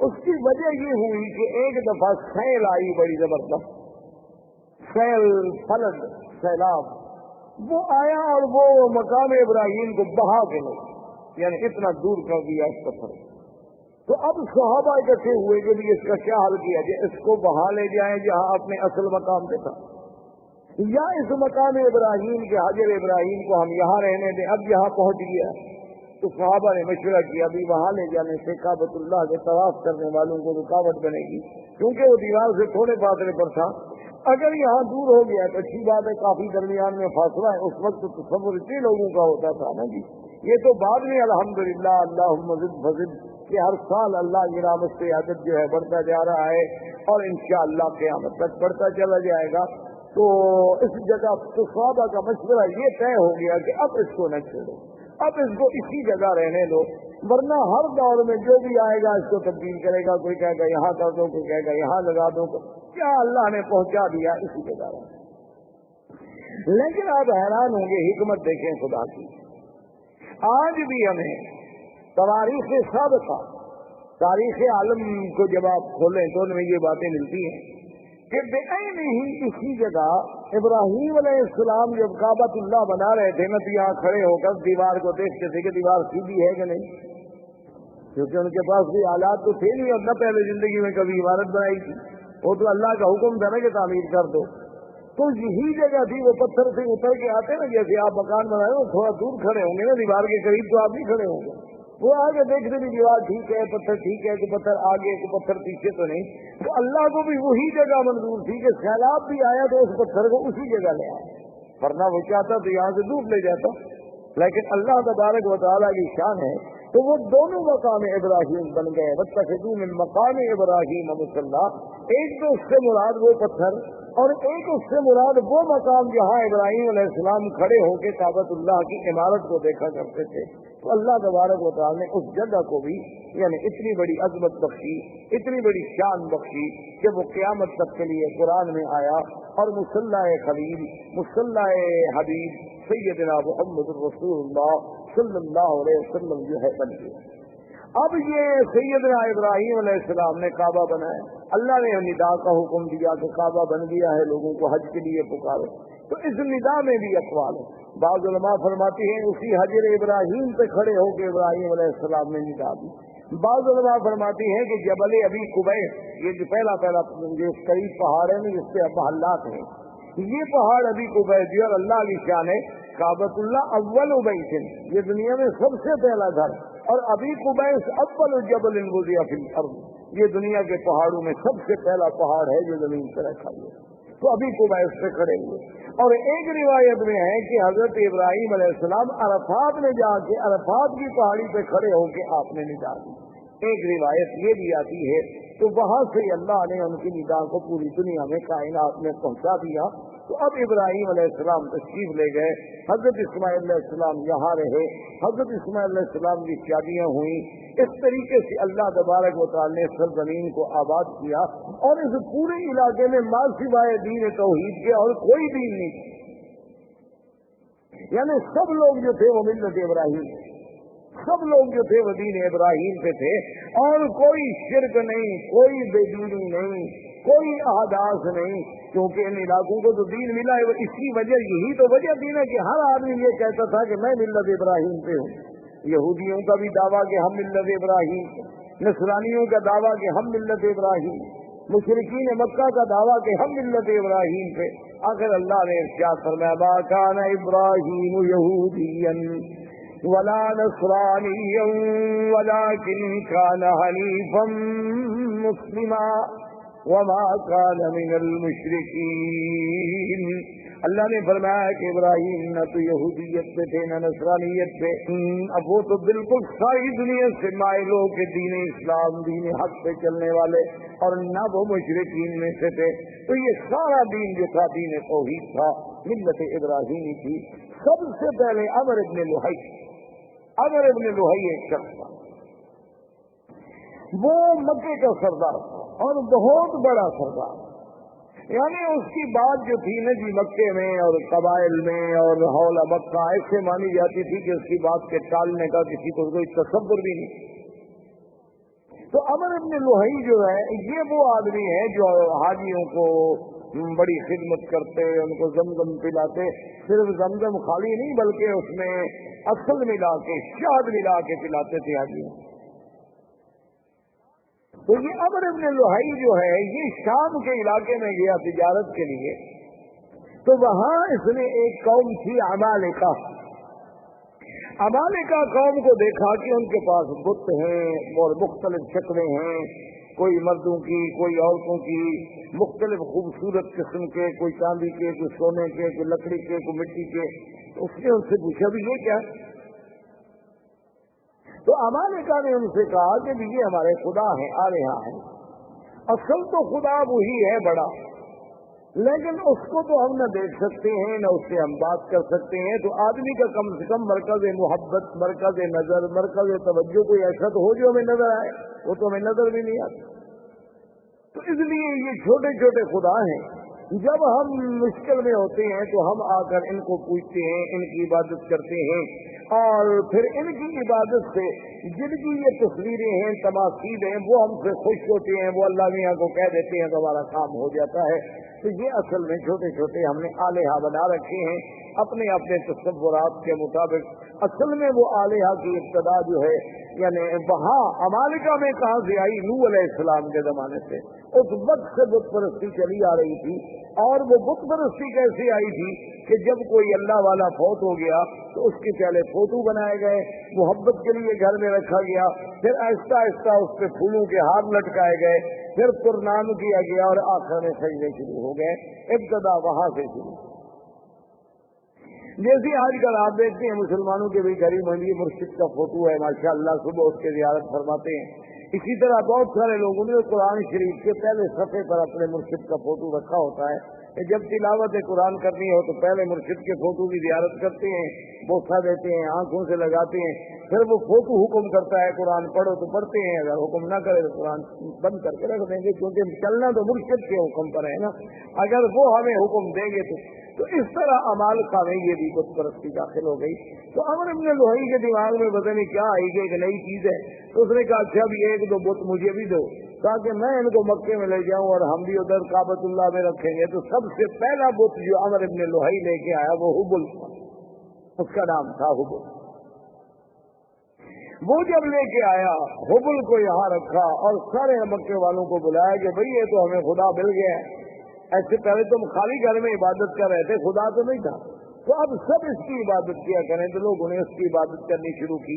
اس کی وجہ یہ ہوئی کہ ایک دفعہ سیل آئی بڑی زبردست، سیل، فلک، سیلاب، وہ آیا اور وہ مقام ابراہیم کو بہا کے لے، یعنی اتنا دور کر دیا اس پتھر۔ تو اب صحابہ اکٹھے ہوئے کہ بھی اس کا کیا حل کیا جائے، اس کو بہا لے جائیں جہاں اپنے اصل مقام پہ تھا، یا اس مقام ابراہیم کے حجر ابراہیم کو ہم یہاں رہنے دیں، اب یہاں پہنچ گیا۔ تو صحابہ نے مشورہ کیا ابھی وہاں لے جانے سے کعبۃ اللہ کے طواف کرنے والوں کو رکاوٹ بنے گی، کیونکہ وہ دیوار سے تھوڑے فاصلے پر تھا۔ اگر یہاں دور ہو گیا تو اچھی بات ہے، کافی درمیان میں فاصلہ ہے، اس وقت تصور اتنے لوگوں کا ہوتا تھا نا جی، یہ تو بعد میں الحمدللہ اللہم زد فزد کہ ہر سال اللہ کی رحمت سے عدد جو ہے بڑھتا جا رہا ہے اور انشاءاللہ قیامت تک بڑھتا چلا جائے گا۔ تو اس جگہ تو صحابہ کا مشورہ یہ طے ہو گیا کہ اب اس کو نہ چھوڑو، اب اس کو اسی جگہ رہنے دو، ورنہ ہر دور میں جو بھی آئے گا اس کو تبدیل کرے گا، کوئی کہے گا یہاں کر دو، کوئی کہے گا یہاں لگا دو، کیا اللہ نے پہنچا دیا اسی جگہ رہنے۔ لیکن آپ حیران ہوں گے، حکمت دیکھیں خدا کی، آج بھی ہمیں تواریخ سابقہ، تاریخ عالم کو جب آپ کھولیں تو ان میں یہ باتیں ملتی ہیں کہ بےعین ہی اسی جگہ ابراہیم علیہ السلام جب کعبۃ اللہ بنا رہے تھے نا، تو یہاں کھڑے ہو کر دیوار کو دیکھتے تھے کہ دیوار سیدھی ہے کہ نہیں، کیونکہ ان کے پاس بھی آلات تو تھے نہیں اور نہ پہلے زندگی میں کبھی عمارت بنائی تھی، وہ تو اللہ کا حکم تھا نا کہ تعمیر کر دو۔ تو یہی جگہ تھی، وہ پتھر سے اتر کے آتے نا، جیسے آپ مکان بنائے ہو تھوڑا دور کھڑے ہوں گے نا دیوار کے قریب، تو آپ نہیں کھڑے ہوں گے، وہ آگے دیکھتے بھی دیوار ٹھیک ہے، پتھر ٹھیک ہے، کہ پتھر آگے کہ پتھر پیچھے تو نہیں۔ تو اللہ کو بھی وہی جگہ منظور تھی کہ سیلاب بھی آیا تو اس پتھر کو اسی جگہ لے آیا، ورنہ وہ چاہتا تو یہاں سے دور لے جاتا، لیکن اللہ تبارک و تعالیٰ کی شان ہے تو وہ دونوں مقام ابراہیم بن گئے۔ واتخذوا من مقام ابراہیم مصلی، ایک تو اس سے مراد وہ پتھر اور ایک اس سے مراد وہ مقام جہاں ابراہیم علیہ السلام کھڑے ہو کے کعبۃ اللہ کی عمارت کو دیکھا کرتے تھے۔ تو اللہ تبارک و تعالیٰ نے اس جگہ کو بھی یعنی اتنی بڑی عظمت بخشی، اتنی بڑی شان بخشی کہ وہ قیامت تک کے لیے قرآن میں آیا اور مصلی خلیل، مصلی حبیب سیدنا محمد رسول اللہ صلی اللہ علیہ وسلم جو ہے بن گیا۔ اب یہ سیدنا ابراہیم علیہ السلام نے کعبہ بنایا، اللہ نے ندا کا حکم دیا کہ کعبہ بن گیا ہے، لوگوں کو حج کے لیے پکارو۔ تو اس ندا میں بھی اقوال ہے، بعض علماء فرماتی ہیں اسی حجر ابراہیم پہ کھڑے ہو کے ابراہیم علیہ السلام نے ندا دی، بعض علماء فرماتی ہیں کہ جبل ابی قبیس، یہ جو پہلا جو قریب پہاڑ ہے نا جس پہ محلات ہیں، یہ پہاڑ ابی قبیس اور اللہ کی شان ہے، کعبۃ اللہ اول بیت، یہ دنیا میں سب سے پہلا گھر، اور ابی قبیس اول جبل وضع فی الارض، یہ دنیا کے پہاڑوں میں سب سے پہلا پہاڑ ہے جو زمین پر رکھا گیا، تو ابھی قبیس سے کھڑے ہوئے۔ اور ایک روایت میں ہے کہ حضرت ابراہیم علیہ السلام عرفات میں جا کے عرفات کی پہاڑی پہ کھڑے ہو کے آپ نے ندا دی، ایک روایت یہ بھی آتی ہے۔ تو وہاں سے اللہ نے ان کی ندا کو پوری دنیا میں کائنات میں پہنچا دیا۔ تو اب ابراہیم علیہ السلام تشریف لے گئے، حضرت اسماعیل علیہ السلام یہاں رہے، حضرت اسماعیل علیہ السلام کی شادیاں ہوئیں، اس طریقے سے اللہ تبارک و تعالی نے سرزمین کو آباد کیا، اور اس پورے علاقے میں ما سوائے دین توحید کے اور کوئی دین نہیں تھا، یعنی سب لوگ جو تھے وہ ملت ابراہیم، سب لوگ جو تھے وہ دین ابراہیم پہ تھے، اور کوئی شرک نہیں، کوئی بے دینی نہیں، کوئی احداث نہیں، کیونکہ ان علاقوں کو تو دین ملا ہے، اسی وجہ یہی تو وجہ تھی نا کہ ہر آدمی یہ کہتا تھا کہ میں ملت ابراہیم پہ ہوں۔ یہودیوں کا بھی دعویٰ کہ ہم ملت ابراہیم، نصرانیوں کا دعویٰ کہ ہم ملت ابراہیم، مشرکین مکہ کا دعویٰ کہ ہم ملت ابراہیم پہ۔ آخر اللہ نے ارشاد فرمایا ما کان ابراہیم یہودیا ولا نصرانیا ولکن کان حنیفا مسلما وما کان من المشرکین۔ اللہ نے فرمایا کہ ابراہیم نہ تو یہودیت پہ تھے نہ نصرانیت پہ، اب وہ تو بالکل ساری دنیا سے مائل ہو کے دین اسلام، دین حق پہ چلنے والے، اور نہ وہ مشرکین میں سے تھے۔ تو یہ سارا دین جو تھا دین توحید تھا، ملت ابراہیمی تھی۔ سب سے پہلے عمر ابن لوہی ایک شخص تھا، وہ مکے کا سردار تھا اور بہت بڑا سردار، یعنی اس کی بات جو تھی نا جی مکے میں اور قبائل میں اور حول مکہ ایسے مانی جاتی تھی کہ اس کی بات کے ٹالنے کا کسی کو کوئی تصور بھی نہیں۔ تو عمر ابن لوہی جو ہے یہ وہ آدمی ہے جو حاجیوں کو بڑی خدمت کرتے، ان کو زمزم پلاتے، صرف زمزم خالی نہیں بلکہ اس میں اصل ملا کے، شہد ملا کے پلاتے تھے حاجیوں۔ تو یہ عمر ابن لوہی جو ہے یہ شام کے علاقے میں گیا تجارت کے لیے، تو وہاں اس نے ایک قوم تھی عمالقہ۔ عمالقہ قوم کو دیکھا کہ ان کے پاس بت ہیں اور مختلف شکلیں ہیں، کوئی مردوں کی، کوئی عورتوں کی، مختلف خوبصورت قسم کے، کوئی چاندی کے، کوئی سونے کے، کوئی لکڑی کے، کوئی مٹی کے۔ اس نے ان سے پوچھا بھی یہ کیا؟ تو عمالقہ نے ان سے کہا کہ یہ ہمارے خدا ہیں، آلہہ ہیں۔ اصل تو خدا وہی ہے بڑا، لیکن اس کو تو ہم نہ دیکھ سکتے ہیں نہ اس سے ہم بات کر سکتے ہیں، تو آدمی کا کم سے کم مرکز محبت، مرکز نظر، مرکز توجہ کوئی ایسا تو ہو جو ہمیں نظر آئے، وہ تو ہمیں نظر بھی نہیں آتا۔ تو اس لیے یہ چھوٹے چھوٹے خدا ہیں، جب ہم مشکل میں ہوتے ہیں تو ہم آ کر ان کو پوچھتے ہیں، ان کی عبادت کرتے ہیں، اور پھر ان کی عبادت سے جن کی یہ تصویریں ہیں، تماثیل ہیں، وہ ہم سے خوش ہوتے ہیں، وہ اللہ میاں کو کہہ دیتے ہیں تو ہمارا کام ہو جاتا ہے۔ تو یہ اصل میں چھوٹے چھوٹے ہم نے آلیہ بنا رکھے ہیں اپنے اپنے تصورات کے مطابق۔ اصل میں وہ آلیہ کی ابتدا جو ہے یعنی وہاں عمالقہ میں کہاں سے آئی؟ نوح علیہ السلام کے زمانے سے، اس وقت سے بت پرستی چلی آ رہی تھی۔ اور وہ بت پرستی کیسے آئی تھی کہ جب کوئی اللہ والا فوت ہو گیا تو اس کے پہلے فوٹو بنائے گئے، محبت کے لیے گھر میں رکھا گیا، پھر آہستہ آہستہ اس پہ پھولوں کے ہار لٹکائے گئے، پھر پرنام کیا گیا اور آخر میں سجدے شروع ہو گئے۔ ابتدا وہاں سے شروع۔ جیسے آج کل آپ دیکھتے ہیں مسلمانوں کے بھی گھر منڈی مرشد کا فوٹو ہے، ماشاءاللہ، صبح اس کے زیارت فرماتے ہیں۔ اسی طرح بہت سارے لوگوں نے قرآن شریف کے پہلے صفحے پر اپنے مرشد کا فوٹو رکھا ہوتا ہے کہ جب تلاوت قرآن کرنی ہو تو پہلے مرشد کے فوٹو کی زیارت کرتے ہیں، بوسہ دیتے ہیں، آنکھوں سے لگاتے ہیں، پھر وہ فوٹو حکم کرتا ہے قرآن پڑھو تو پڑھتے ہیں، اگر حکم نہ کرے تو قرآن بند کر کے رکھ دیں گے، کیونکہ چلنا تو مرشد کے حکم پر ہے نا، اگر وہ ہمیں حکم دیں گے تو اس طرح عمالقہ میں یہ بھی بت پرستی داخل ہو گئی۔ تو عمر ابن لوہی کے دماغ میں پتہ نہیں کیا آئی کہ ایک نئی چیز ہے، تو اس نے کہا اچھا بھی ایک دو بت مجھے بھی دو تاکہ میں ان کو مکے میں لے جاؤں اور ہم بھی ادھر کعبۃ اللہ میں رکھیں گے۔ تو سب سے پہلا بت جو عمر ابن لوہی لے کے آیا وہ حبل تھا، اس کا نام تھا حبل۔ وہ جب لے کے آیا حبل کو یہاں رکھا اور سارے مکے والوں کو بلایا کہ بھئی یہ تو ہمیں خدا مل گیا ہے، ایسے پہلے تم خالی گھر میں عبادت کر رہے تھے، خدا تو نہیں تھا، تو اب سب اس کی عبادت کیا کریں۔ تو لوگوں نے اس کی عبادت کرنی شروع کی۔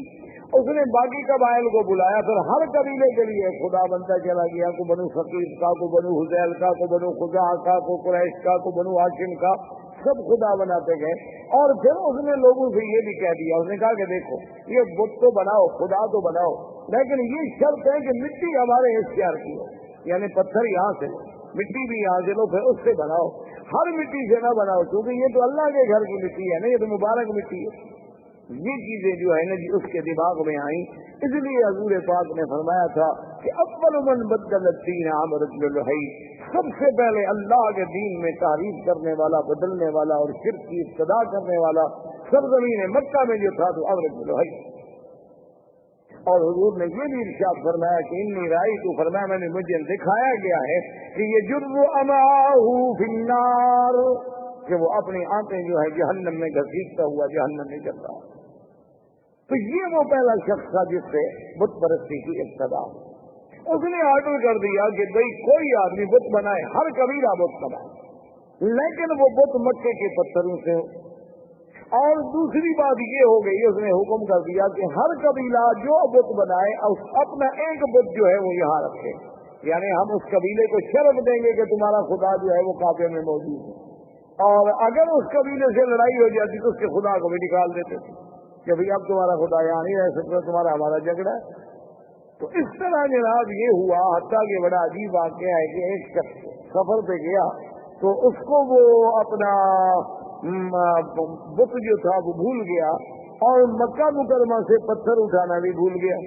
اس نے باقی قبائل کو بلایا، پھر ہر قبیلے کے لیے خدا بنتا چلا گیا، کو بنو ثقیف کا، کو بنو حذیل کا، کو بنو خزاعہ کا، کو قریش کا، کو بنو ہاشم کا، سب خدا بناتے گئے۔ اور پھر اس نے لوگوں سے یہ بھی کہہ دیا، اس نے کہا کہ دیکھو یہ بت تو بناؤ، خدا تو بناؤ، لیکن یہ شرط ہے کہ مٹی ہمارے اختیار کی ہو، یعنی پتھر یہاں سے لو، مٹی بھی یہاں سے لو، پھر اس سے بناؤ، ہر مٹی سے نہ بناؤ، کیونکہ یہ تو اللہ کے گھر کی مٹی ہے نا، یہ تو مبارک مٹی ہے۔ یہ چیزیں جو ہے نا جی اس کے دماغ میں آئیں، اس لیے حضور پاک نے فرمایا تھا کہ اول من بدل الدین عمر بن لوہی، سب سے پہلے اللہ کے دین میں تعریف کرنے والا، بدلنے والا اور شرک کی ابتدا کرنے والا سرزمین مکہ میں جو تھا تو عمر بن لوہی۔ اور حضور نے یہ بھی ارشاد فرمایا کہ انی رأیت، فرمایا میں نے مجھے دکھایا گیا ہے کہ یہ جر امعاہ فی النار، کہ وہ اپنی آنتیں جو ہے جہنم میں گھسیٹتا ہوا جہنم میں چل رہا۔ تو یہ وہ پہلا شخص تھا جس سے بت پرستی کی ابتدا۔ اس نے آرڈر کر دیا کہ بھئی کوئی آدمی بت بنائے، ہر قبیلہ بت بنائے، لیکن وہ بت مکے کے پتھروں سے ہو۔ اور دوسری بات یہ ہو گئی، اس نے حکم کر دیا کہ ہر قبیلہ جو بت بنائے اپنا ایک بت جو ہے وہ یہاں رکھے، یعنی ہم اس قبیلے کو شرف دیں گے کہ تمہارا خدا جو ہے وہ کعبے میں موجود ہے، اور اگر اس قبیلے سے لڑائی ہو جاتی تو اس کے خدا کو بھی نکال دیتے تھے کہ بھئی اب تمہارا خدا یہاں نہیں رہ سکتا، تمہارا ہمارا جھگڑا ہے۔ تو اس طرح جناب یہ ہوا، حتیٰ کہ بڑا عجیب واقعہ ہے کہ ایک شخص سفر پہ گیا تو اس کو وہ اپنا بت جو تھا وہ بھول گیا اور مکہ مکرمہ سے پتھر اٹھانا بھی بھول گیا۔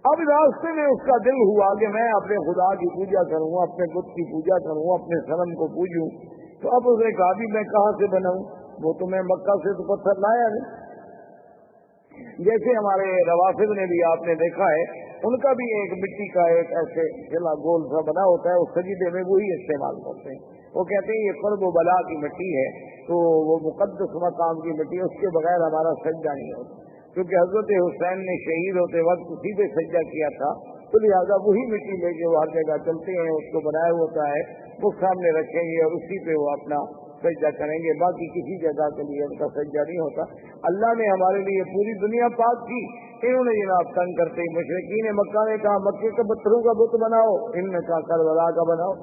اب راستے میں اس کا دل ہوا کہ میں اپنے خدا کی پوجا کروں، اپنے بت کی پوجا کروں، اپنے صنم کو پوجوں۔ تو اب اس نے کہا بھی میں کہاں سے بناؤں، وہ تو میں مکہ سے تو پتھر لایا نہیں۔ جیسے ہمارے روافض نے بھی آپ نے دیکھا ہے ان کا بھی ایک مٹی کا ایک ایسے جلا گول سا بنا ہوتا ہے، اس سجدے میں وہی استعمال کرتے ہیں. وہ کہتے ہیں یہ قرب و بلا کی مٹی ہے، تو وہ مقدس مقام کی مٹی ہے، اس کے بغیر ہمارا سجدہ نہیں ہوتا. کیونکہ حضرت حسین نے شہید ہوتے وقت اسی پہ سجدہ کیا تھا، تو لہٰذا وہی مٹی لے کے وہ ہر جگہ چلتے ہیں، اس کو بنایا ہوتا ہے، وہ سامنے رکھیں گے اور اسی پہ وہ اپنا سجدہ کریں گے. باقی کسی جگہ کے لیے ان کا سجدہ نہیں ہوتا. اللہ نے ہمارے لیے پوری دنیا پاک کی، انہوں نے جناب تنگ کرتے ہی مشرکین مکہ نے کہا مکے کے پتھروں کا بت بناؤ، ان نے کہا کربلا کا بناؤ.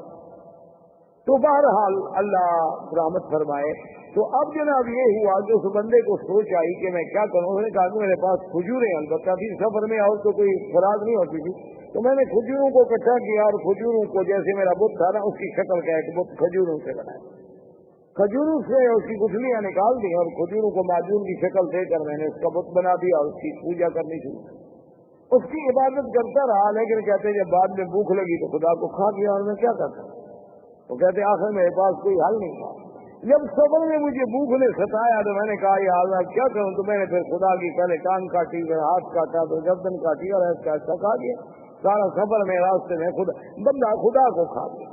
تو بہرحال اللہ رحمت فرمائے. تو اب جناب یہ ہوا کہ اس بندے کو سوچ آئی کہ میں کیا کروں. انہوں نے کہا کہ میرے پاس کھجوریں البتہ بھی سفر میں اور تو کوئی خوراک نہیں ہوتی تھی، تو میں نے کھجوروں کو اکٹھا کیا اور کھجوروں کو جیسے میرا بت تھا نا اس کی شکل کا ایک بت کھجوروں سے بنایا. کھجوروں سے اس کی گٹھلیاں نکال دی اور کھجوروں کو معجون کی شکل دے کر میں نے اس کا بت بنا دیا اور اس کی پوجا کرنی شروع کی. اس کی عبادت کرتا رہا، لیکن کہتے جب بعد میں بھوک لگی تو خدا کو کھا گیا اور میں کیا کرتا. وہ کہتے آخر میرے پاس کوئی حل نہیں تھا. جب صبر میں مجھے بھوک نے ستایا تو میں نے کہا یہ حال میں کیا کروں. تو میں نے پھر خدا کی پہلے ٹانگ کاٹی، پھر ہاتھ کاٹا، پھر گردن کاٹی اور ایسا ایسا کھا گیا. سارا سفر میں راستے میں بندہ خدا کو کھا گیا.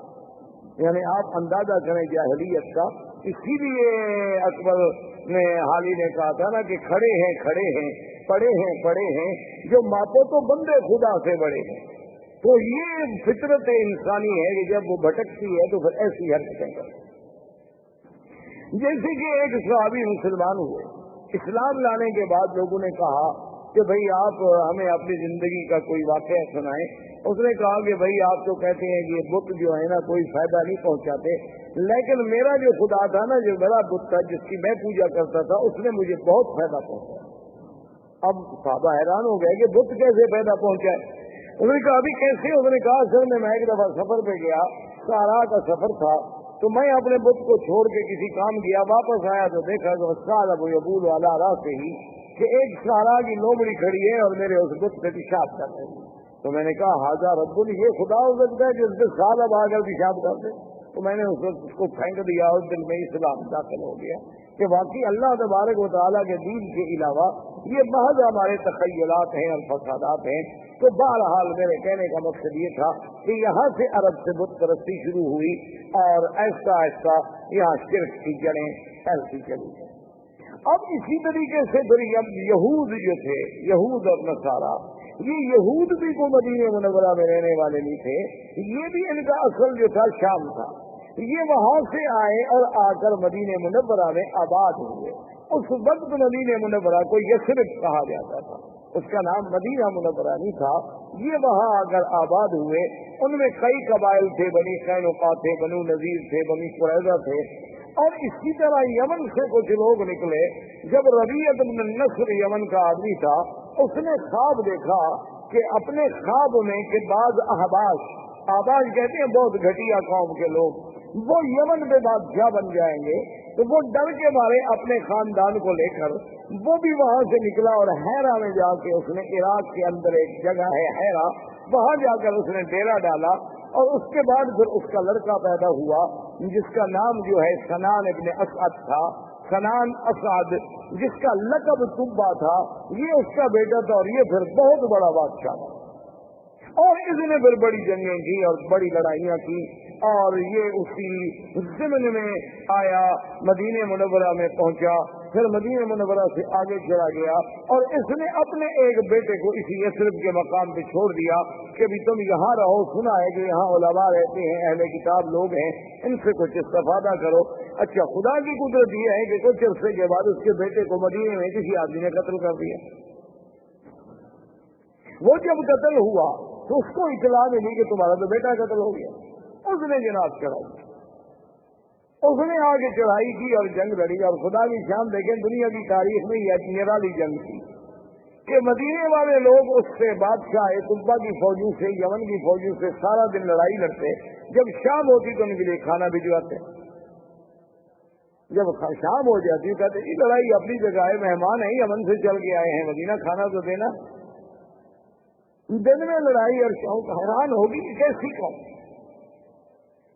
یعنی آپ اندازہ کریں جاہلیت کا. اسی لیے اکبر نے حالی نے کہا تھا نا کہ کھڑے ہیں پڑے ہیں جو ماپو تو بندے خدا سے بڑے ہیں. تو یہ فطرت انسانی ہے کہ جب وہ بھٹکتی ہے تو پھر ایسی حرکتیں کرتے. جیسے کہ ایک صحابی مسلمان ہوئے، اسلام لانے کے بعد لوگوں نے کہا کہ بھئی آپ ہمیں اپنی زندگی کا کوئی واقعہ سنائیں. اس نے کہا کہ بھئی آپ تو کہتے ہیں کہ یہ بت جو ہے نا کوئی فائدہ نہیں پہنچاتے، لیکن میرا جو خدا تھا نا، جو میرا بت تھا جس کی میں پوجا کرتا تھا، اس نے مجھے بہت فائدہ پہنچایا. اب صحابہ حیران ہو گئے کہ بت کیسے فائدہ پہنچائے. انہوں نے کہا ابھی کیسے؟ انہوں نے کہا سر میں ایک دفعہ سفر پہ گیا، سہارا کا سفر تھا، تو میں اپنے بت کو چھوڑ کے کسی کام گیا، واپس آیا تو دیکھا کہ سال ابو یبول والا راہ سے ہی کہ ایک سہارا کی لومڑی کھڑی ہے اور میرے اس بت پہ پیشاب کر رہے ہیں. تو میں نے کہا حاضر رب یہ خدا ہو سکتا ہے جس سے سال اب آ کر پیشاب کر دے. تو میں نے اس وقت اس کو پھینک دیا اور دل میں اسلام داخل ہو گیا کہ واقعی اللہ تبارک و تعالیٰ کے دین کے علاوہ یہ محض ہمارے تخیلات ہیں اور فسادات ہیں. تو بہرحال میرے کہنے کا مقصد یہ تھا کہ یہاں سے عرب سے بت پرستی شروع ہوئی اور ایسا ایسا یہاں شرک کی جڑیں ایسی چلی. اب اسی طریقے سے پھر یہود جو تھے، یہود اور نصارہ، یہ یہود بھی کو مدینہ منورہ میں رہنے والے نہیں تھے، یہ بھی ان کا اصل جو تھا شام تھا. یہ وہاں سے آئے اور آ کر مدینہ منورہ میں آباد ہوئے. اس وقت مدینہ منورہ کو یثرب کہا جاتا تھا، اس کا نام مدینہ منورہ نہیں تھا. یہ وہاں آ کر آباد ہوئے. ان میں کئی قبائل تھے، بنی قینقاع تھے، بنو نذیر تھے، بنی قریظہ تھے. اور اسی طرح یمن سے کچھ لوگ نکلے. جب ربیعۃ بن نصر یمن کا آدمی تھا، اس نے خواب دیکھا کہ اپنے خواب میں کہ بعض احباش کہتے ہیں بہت گھٹیا قوم کے لوگ، وہ یمن پہ بادشاہ بن جائیں گے. تو وہ ڈر کے مارے اپنے خاندان کو لے کر وہ بھی وہاں سے نکلا اور حیرہ میں جا کے اس نے، عراق کے اندر ایک جگہ ہے حیرہ، وہاں جا کر اس نے ڈیرا ڈالا. اور اس کے بعد پھر اس کا لڑکا پیدا ہوا جس کا نام جو ہے سنان ابن اسعد تھا. سنان اسعد جس کا لقب طبا تھا، یہ اس کا بیٹا تھا اور یہ پھر بہت بڑا بادشاہ تھا. اور اس نے پھر بڑی جنگیں کی اور بڑی لڑائیاں کی. اور یہ اسی ضمن میں آیا، مدینہ منورہ میں پہنچا، پھر مدینہ منورہ سے آگے چلا گیا اور اس نے اپنے ایک بیٹے کو اسی یثرب کے مقام پہ چھوڑ دیا کہ بھی تم یہاں رہو. سنا ہے کہ یہاں علماء رہتے ہیں، اہل کتاب لوگ ہیں، ان سے کچھ استفادہ کرو. اچھا، خدا کی قدرت یہ ہے کہ کچھ عرصے کے بعد اس کے بیٹے کو مدینے میں کسی آدمی نے قتل کر دیا. وہ جب قتل ہوا تو اس کو اطلاع ملی کہ تمہارا تو بیٹا قتل ہو گیا. اس نے جناب چڑھائی، اس نے آگے چڑھائی کی اور جنگ لڑی. اور خدا کی شان دیکھیں، دنیا کی تاریخ میں یہ نرالی جنگ تھی کہ مدینے والے لوگ اس سے بادشاہ طبا کی فوجوں سے، یمن کی فوجوں سے سارا دن لڑائی لڑتے. جب شام ہوتی تو ان کے لیے کھانا بھجواتے. جب شام ہو جاتی کہتے یہ لڑائی اپنی جگہ ہے، مہمان ہیں، یمن سے چل کے آئے ہیں مدینہ، کھانا تو دینا. دن میں لڑائی اور شام، حیران ہوگی کیسی قوم.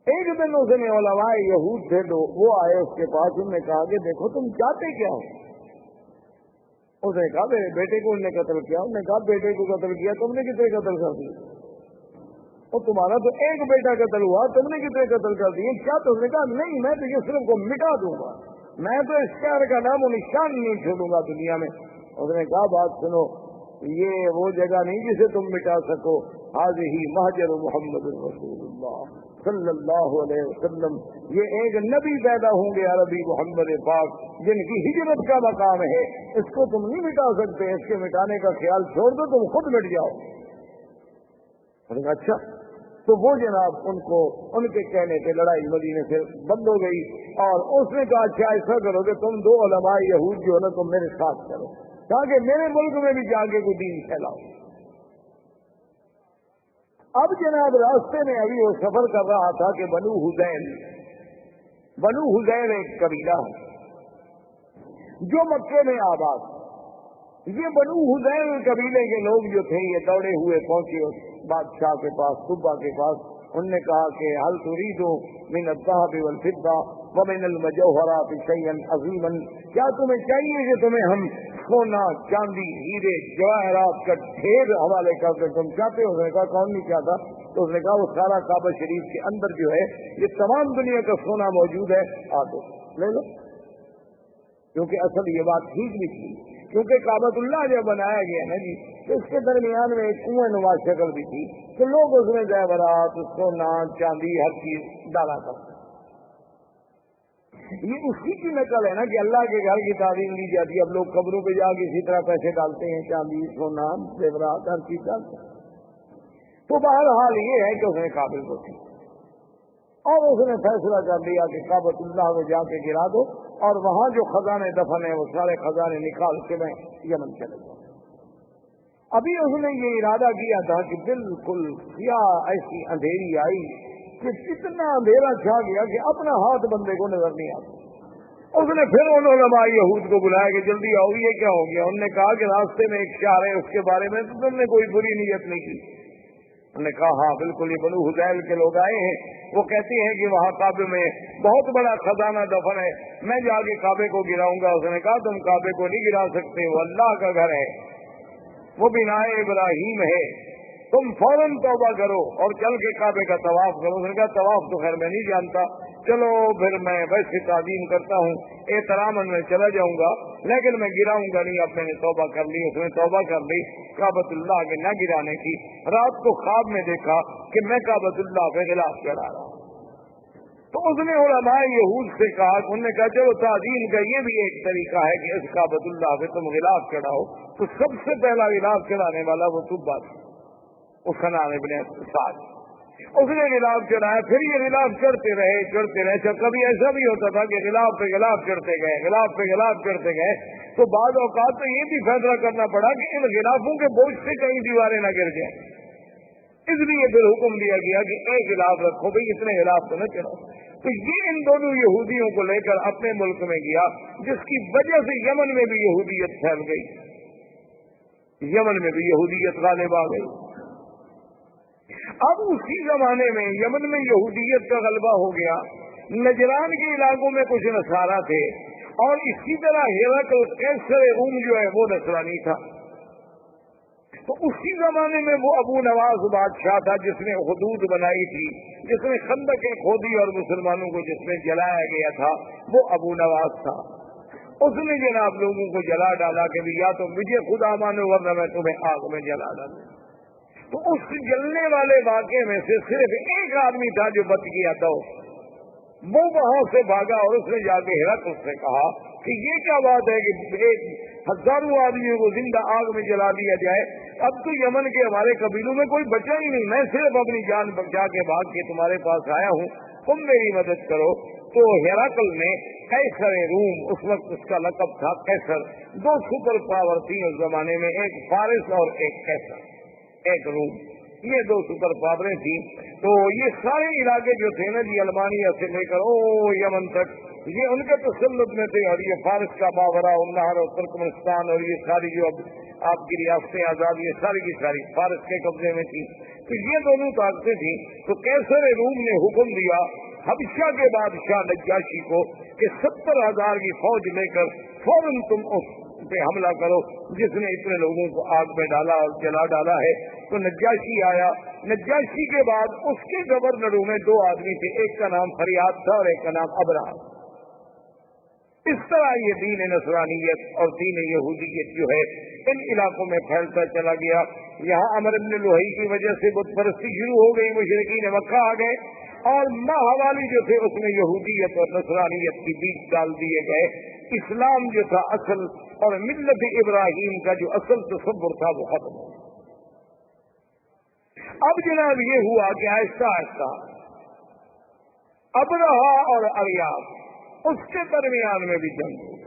ایک دن اس نے علماء یہود تھے تو وہ آئے اس کے پاس. انہوں نے کہا کہ دیکھو تم چاہتے کیا ہو. اس نے کہا میرے بیٹے کو انہوں نے قتل کیا. انہوں نے کہا بیٹے کو قتل کیا, تم نے کتنے قتل کر دیے؟ اور تمہارا تو ایک بیٹا قتل ہوا, تم نے کتنے قتل کر دیے کیا؟ تو اس نے کہا نہیں, میں تو یہ صرف کو مٹا دوں گا, میں تو اس شہر کا نام و نشان نہیں چھوڑوں گا دنیا میں. اس نے کہا بات سنو, یہ وہ جگہ نہیں جسے تم مٹا سکو. حاضی مہجر محمد رسول اللہ صلی اللہ علیہ وسلم, یہ ایک نبی پیدا ہوں گے عربی محمد پاک جن کی ہجرت کا مقام ہے, اس کو تم نہیں مٹا سکتے, اس کے مٹانے کا خیال چھوڑ دو, تم خود مٹ جاؤ. اچھا, تو وہ جناب ان کو ان کے کہنے پہ لڑائی مدینے سے بند ہو گئی. اور اس نے کہا اچھا ایسا کرو کہ تم دو علماء یہود جو ہے نا تم میرے ساتھ کرو, تاکہ میرے ملک میں بھی جا کے کوئی دین پھیلاؤ. اب جناب راستے میں ابھی وہ سفر کر رہا تھا کہ بنو حذیل ایک قبیلہ ہے جو مکے میں آباد. یہ بنو حذیل قبیلے کے لوگ جو تھے یہ دوڑے ہوئے پہنچے بادشاہ کے پاس, صبح کے پاس. انہوں نے کہا کہ حل تريد من الذهب والفضة ومن المجوهرات شيئا عظيما, کیا تمہیں چاہیے کہ تمہیں ہم سونا چاندی ہیرے جواہرات کا ڈھیر حوالے کر کے تم چاہتے ہو؟ اس نے کہا کون نہیں چاہتا. تو اس نے کہا وہ سارا کعبہ شریف کے اندر جو ہے یہ تمام دنیا کا سونا موجود ہے, آ دو لے لو. کیونکہ اصل یہ بات ٹھیک بھی تھی, کیونکہ کعبۃ اللہ جب بنایا گیا نا جی, تو اس کے درمیان میں ایک کنویں نما شکل بھی تھی, تو لوگ اس میں زیورات, سونا چاندی ہر چیز ڈالا کرتے. یہ اسی کی نقل ہے نا کہ اللہ کے گھر کی تعلیم دی جاتی ہے. اب لوگ قبروں پہ جا کے اسی طرح پیسے ڈالتے ہیں, چاندی سونا زیورات ہر چیز ڈالتے ہیں. تو بہرحال یہ ہے کہ اس نے قابل کو تھی, اور اس نے فیصلہ کر لیا کہ کعبۃ اللہ کو جا کے گرا دو, اور وہاں جو خزانے دفن ہیں وہ سارے خزانے نکال کے میں یمن چلے جاؤں. ابھی اس نے یہ ارادہ کیا تھا کہ بالکل سیاہ ایسی اندھیری آئی کہ اتنا اندھیرا چھا گیا کہ اپنا ہاتھ بندے کو نظر نہیں آتا. اس نے پھر ان علماء یہود کو بلایا کہ جلدی آؤ, یہ کیا ہو گیا؟ انہوں نے کہا کہ راستے میں ایک شہر ہے, اس کے بارے میں تو تم نے کوئی بری نیت نہیں کی. انہوں نے کہا ہاں بالکل, یہ بنو حذیل کے لوگ آئے ہیں, وہ کہتے ہیں کہ وہاں کعبے میں بہت بڑا خزانہ دفن ہے, میں جا کے کعبے کو گراؤں گا. اس نے کہا تم کعبے کو نہیں گرا سکتے, وہ اللہ کا گھر ہے, وہ بنائے ابراہیم ہے, تم فوراً توبہ کرو اور چل کے کعبے کا طواف کرو. اس نے کہا طواف تو خیر میں نہیں جانتا, چلو پھر میں ویسے تعظیم کرتا ہوں, احتراماً میں چلا جاؤں گا, لیکن میں گراؤں گا نہیں. اب میں نے توبہ کر لی. اس نے توبہ کر لی کعبۃ اللہ کے نہ گرانے کی. رات کو خواب میں دیکھا کہ میں کعبۃ اللہ کے خلاف چڑھا رہا ہوں. تو اس نے علماء یہود سے کہا, انہوں نے کہا چلو تعظیم کا یہ بھی ایک طریقہ ہے کہ اس کعبۃ اللہ پہ تم غلاف چڑھاؤ. تو سب سے پہلا غلاف چڑھانے والا وہ تبا تھا, اس کا نام ابن سعد. اس نے غلاف چڑھایا, پھر یہ غلاف چڑھتے رہے. کبھی ایسا بھی ہوتا تھا کہ غلاف پہ غلاف چڑھتے گئے, غلاف پہ غلاف چڑھتے گئے. تو بعض اوقات تو یہ بھی فیصلہ کرنا پڑا کہ ان غلافوں کے بوجھ سے کہیں دیواریں نہ گر جائیں. اس لیے پھر حکم دیا گیا کہ ایک غلاف رکھو, بھائی اتنے غلاف تو نہ چڑھو. تو یہ ان دونوں یہودیوں کو لے کر اپنے ملک میں گیا, جس کی وجہ سے یمن میں بھی یہودیت پھیل گئی, یمن میں بھی یہودیت غالب آ گئی. اب اسی زمانے میں یمن میں یہودیت کا غلبہ ہو گیا. نجران کے علاقوں میں کچھ نصارہ تھے, اور اسی طرح ہرقل قیصر روم جو ہے وہ نصرانی تھا. تو اسی زمانے میں وہ ابو نواز بادشاہ تھا جس نے حدود بنائی تھی, جس نے خندقیں کھودی اور مسلمانوں کو جس میں جلایا گیا تھا, وہ ابو نواز تھا. اس نے جناب لوگوں کو جلا ڈالا کہ یا تو مجھے خدا مانو ورنہ میں تمہیں آگ میں جلا ڈالوں. تو اس جلنے والے واقعے میں سے صرف ایک آدمی تھا جو بچ گیا تھا. وہ وہاں سے بھاگا اور اس نے جا کے ہرقل سے کہا کہ یہ کیا بات ہے کہ ایک ہزاروں آدمیوں کو زندہ آگ میں جلا دیا جائے. اب تو یمن کے ہمارے قبیلوں میں کوئی بچا ہی نہیں, میں صرف اپنی جان بچا کے بھاگ کے تمہارے پاس آیا ہوں, تم میری مدد کرو. تو ہرقل نے قیصر روم, اس وقت اس کا لقب تھا قیصر, دو سپر پاور تھی اس زمانے میں, ایک فارس اور ایک قیصر, ایک روم, یہ دو سپر پاوریں تھیں. تو یہ سارے علاقے جو تھے نا جی, المانیہ سے لے کر یمن تک, یہ ان کے تسلط میں تھے. اور یہ فارس کا ماورا النہر اور ترکمنستان اور یہ ساری جو اب آپ کی ریاستیں آزاد, یہ ساری کی ساری فارس کے قبضے میں تھی. تو یہ دونوں طاقتیں تھیں. تو قیصر روم نے حکم دیا حبشہ کے بادشاہ نجاشی کو کہ 70,000 کی فوج لے کر فوراً تم اس پہ حملہ کرو جس نے اتنے لوگوں کو آگ میں ڈالا اور جلا ڈالا ہے۔ تو نجاشی آیا، نجاشی کے بعد اس کے گورنروں میں 2 آدمی تھے، ایک کا نام فریاد تھا اور ایک کا نام ابرہہ۔ اس طرح یہ دین نصرانیت اور دین یہودیت جو ہے ان علاقوں میں پھیلتا چلا گیا۔ یہاں عمرو بن لوہی کی وجہ سے بت پرستی شروع ہو گئی، مشرکین مکہ آ گئے اور ماہوالی جو تھے اس میں یہودیت اور نصرانیت کی بیج ڈال دیے گئے۔ اسلام جو تھا اصل اور ملت ابراہیم کا جو اصل تصور تھا وہ ختم ہو گیا۔ اب جناب یہ ہوا کہ آہستہ آہستہ ابرہہ اور اریاب اس کے درمیان میں بھی جنگ ہوئی۔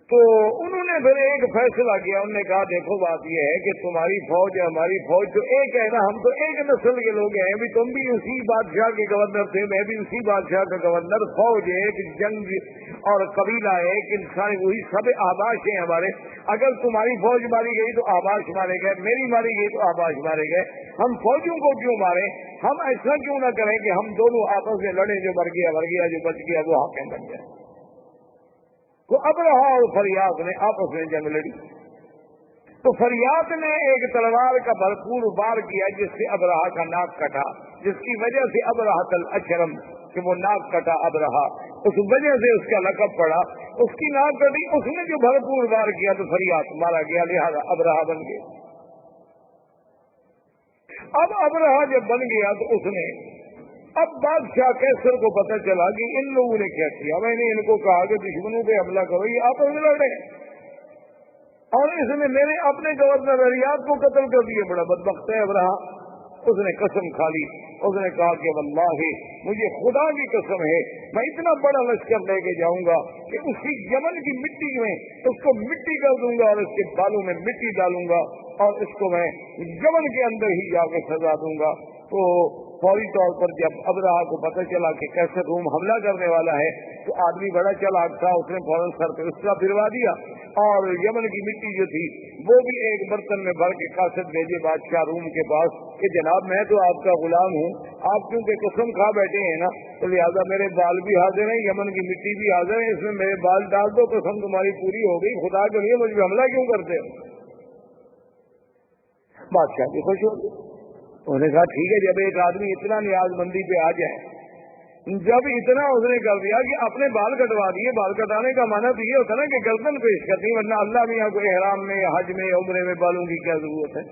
تو انہوں نے پھر ایک فیصلہ کیا، انہوں نے کہا دیکھو بات یہ ہے کہ تمہاری فوج ہے ہماری فوج تو ایک ہے نا، ہم تو ایک نسل کے لوگ ہیں، بھی تم بھی اسی بادشاہ کے گورنر تھے، میں بھی اسی بادشاہ کا گورنر، فوج ایک، جنگ اور قبیلہ ایک، انسان وہی، سب آباش ہیں ہمارے۔ اگر تمہاری فوج ماری گئی تو آباش مارے گئے، میری ماری گئی تو آباش مارے گئے، ہم فوجوں کو کیوں ماریں؟ ہم ایسا کیوں نہ کریں کہ ہم دونوں آپس میں لڑیں، جو مر گیا جو بچ گیا وہ حاکم بن جائے۔ تو ابرہہ اور فریاد نے آپس میں جنگ لڑی۔ تو فریاد نے ایک تلوار کا بھرپور وار کیا جس سے ابرہہ کا ناک کٹا، جس کی وجہ سے ابرہۃ الاشرم کہ وہ ناک کٹا ابرہہ، اس وجہ سے اس کا لقب پڑا، اس کی ناک کٹی۔ اس نے جو بھرپور وار کیا تو فریاد مارا گیا، لہذا ابرہہ بن گیا۔ اب ابرہہ جب بن گیا تو اس نے اب بادشاہ کیسر کو پتہ چلا کہ ان لوگوں نے کیا کیا، میں نے ان کو کہا کہ دشمنوں پہ حملہ کرو، یہ آپس میں لڑ رہے اور اس نے میرے اپنے گورنر اریاب کو قتل کر دیا، بڑا بدبخت ہے ابرہہ۔ اس نے قسم کھا لی، اس نے کہا کہ واللہ مجھے خدا کی قسم ہے میں اتنا بڑا لشکر لے کے جاؤں گا کہ اسی یمن کی مٹی میں اس کو مٹی کر دوں گا اور اس کے بالوں میں مٹی ڈالوں گا اور اس کو میں یمن کے اندر ہی جا کے سزا دوں گا۔ تو فوری طور پر جب ابرہہ کو پتہ چلا کہ کیسے روم حملہ کرنے والا ہے تو آدمی بڑا چالاک تھا، اس نے فوراً سر پہ اسرا پھروا دیا اور یمن کی مٹی جو تھی وہ بھی ایک برتن میں بھر کے قاصد بھیجے بادشاہ روم کے پاس کہ جناب میں تو آپ کا غلام ہوں، آپ کیونکہ قسم کھا بیٹھے ہیں نا تو لہٰذا میرے بال بھی حاضر ہیں، یمن کی مٹی بھی حاضر ہے، اس میں میرے بال ڈال دو، قسم تمہاری پوری ہو گئی، خدا کے لیے مجھ پہ حملہ کیوں کرتے ہو؟ بادشاہ بھی خوش ہو گئے۔ انہوں نے کہا ٹھیک ہے، جب ایک آدمی اتنا نیاز مندی پہ آ جائے، جب اتنا اس نے کر دیا کہ اپنے بال کٹوا دیے، بال کٹانے کا معنی تو یہ ہوتا نا کہ گردن پیش کرتی، ورنہ اللہ میاں کو احرام میں حج میں عمرے میں بالوں کی کیا ضرورت ہے؟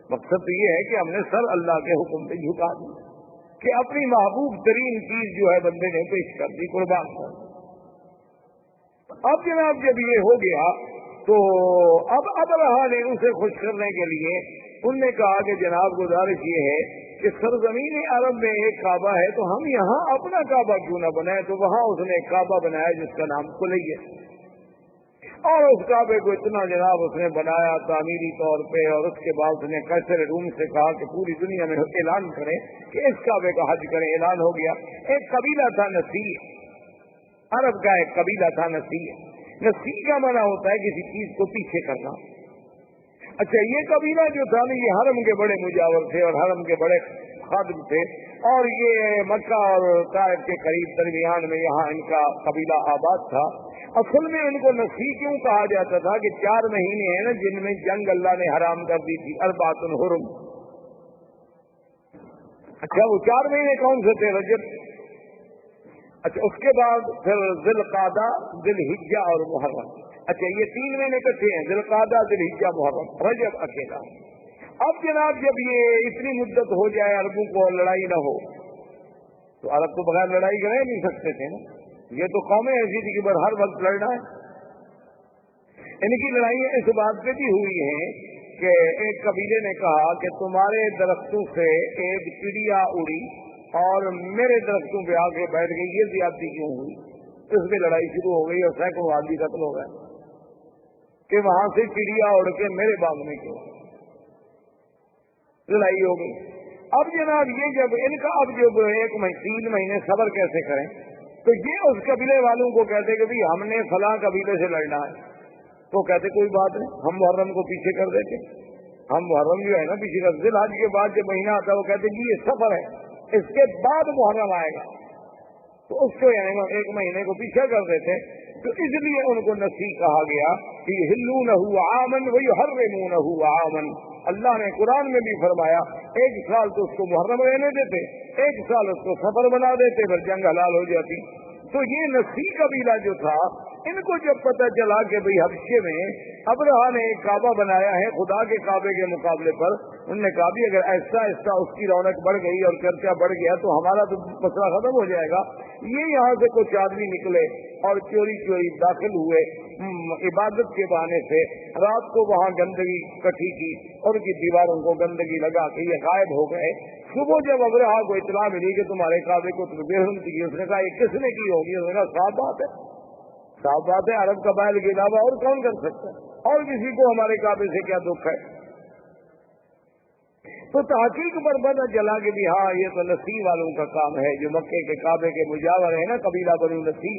مقصد تو یہ ہے کہ ہم نے سر اللہ کے حکم پہ جھکا دیا کہ اپنی محبوب ترین چیز جو ہے بندے نے پیش کر دی، قربان کر۔ اب جناب جب یہ ہو گیا تو اب ابرہہ نے اسے خوش کرنے کے لیے انہوں نے کہا کہ جناب گزارش یہ ہے کہ سرزمین عرب میں ایک کعبہ ہے تو ہم یہاں اپنا کعبہ کیوں نہ بنائے؟ تو وہاں اس نے ایک کعبہ بنایا جس کا نام کلی ہے، اور اس کعبے کو اتنا جناب اس نے بنایا تعمیری طور پہ، اور اس کے بعد اس نے قیصر روم سے کہا کہ پوری دنیا میں اعلان کریں کہ اس کعبے کا حج کریں۔ اعلان ہو گیا۔ ایک قبیلہ تھا نسیع، عرب کا ایک قبیلہ تھا نسیع۔ نسیع کا معنی ہوتا ہے کسی چیز کو پیچھے کرنا۔ اچھا، یہ قبیلہ جو تھا نا یہ حرم کے بڑے مجاور تھے اور حرم کے بڑے خادم تھے، اور یہ مکہ اور طائف کے قریب درمیان میں یہاں ان کا قبیلہ آباد تھا۔ اصل میں ان کو نسیع کیوں کہا جاتا تھا کہ 4 مہینے ہیں نا جن میں جنگ اللہ نے حرام کر دی تھی، اربعۃ حرم۔ اچھا، وہ 4 مہینے کون سے تھے؟ رجب، اچھا اس کے بعد پھر ذی القعدہ، ذی الحجہ اور محرم۔ اچھا، یہ 3 مہینے کٹھے ہیں، ذی القعدہ، ذی الحجہ، محرم، رجب اکیلا۔ اب جناب جب یہ اتنی مدت ہو جائے عربوں کو اور لڑائی نہ ہو تو عرب تو بغیر لڑائی کرے نہیں سکتے تھے نا، یہ تو قومیں ایسی تھی کہ ہر وقت لڑنا ہے۔ ان کی لڑائیاں اس بات پہ بھی ہوئی ہیں کہ ایک قبیلے نے کہا کہ تمہارے درختوں سے ایک چڑیا اڑی اور میرے درختوں پہ آ کے بیٹھ گئی، یہ زیادتی کیوں ہوئی؟ اس میں لڑائی شروع ہو گئی اور سینکڑوں آدمی قتل ہو گئے کہ وہاں سے چڑیا اڑ کے میرے باغ میں کیوں، لڑائی ہو گئی۔ اب جناب یہ جب ان کا اب جو 3 مہینے صبر کیسے کریں تو یہ اس قبیلے والوں کو کہتے کہ ہم نے فلاں قبیلے سے لڑنا ہے، تو کہتے کوئی بات نہیں، ہم محرم کو پیچھے کر دیتے، ہم محرم جو ہے نا پیچھے کر، ذی الحج کے بعد جب مہینہ آتا ہے وہ کہتے کہ یہ سفر ہے، اس کے بعد محرم آئے گا، تو اس کو یعنی 1 مہینے کو پیچھے کر دیتے۔ تو اس لیے ان کو نسی کہا گیا کہ یحلونہ عامن ویحرمونہ عامن. اللہ نے قرآن میں بھی فرمایا ایک سال تو اس کو محرم رہنے دیتے, ایک سال اس کو سفر بنا دیتے, پھر جنگ حلال ہو جاتی. تو یہ نسی قبیلہ جو تھا, ان کو جب پتہ چلا کہ بھئی حبشے میں ابرہا نے ایک کعبہ بنایا ہے خدا کے کعبے کے مقابلے پر, انہوں نے کہا بھی اگر ایسا ایسا اس کی رونق بڑھ گئی اور چرچا بڑھ گیا تو ہمارا تو مسئلہ ختم ہو جائے گا. یہ یہاں سے کچھ آدمی نکلے اور چوری چوری داخل ہوئے, عبادت کے بہانے سے رات کو وہاں گندگی کٹھی کی اور ان کی دیواروں کو گندگی لگا کے یہ غائب ہو گئے. صبح جب ابرہا کو اطلاع ملی کہ تمہارے کعبے کو تم بے حرمتی کی, اس نے کہا یہ کس نے کی ہوگی؟ اس نے کہا صاف بات ہے, صاف بات ہے, عرب قبائل کے علاوہ اور کون کر سکتا ہے, اور کسی کو ہمارے کعبے سے کیا دکھ ہے. تو تحقیق پر پتہ چلا کہ بھی ہاں یہ تو نسی والوں کا کام ہے, جو مکے کے کعبے کے مجاور ہے نا قبیلہ بنو نسی,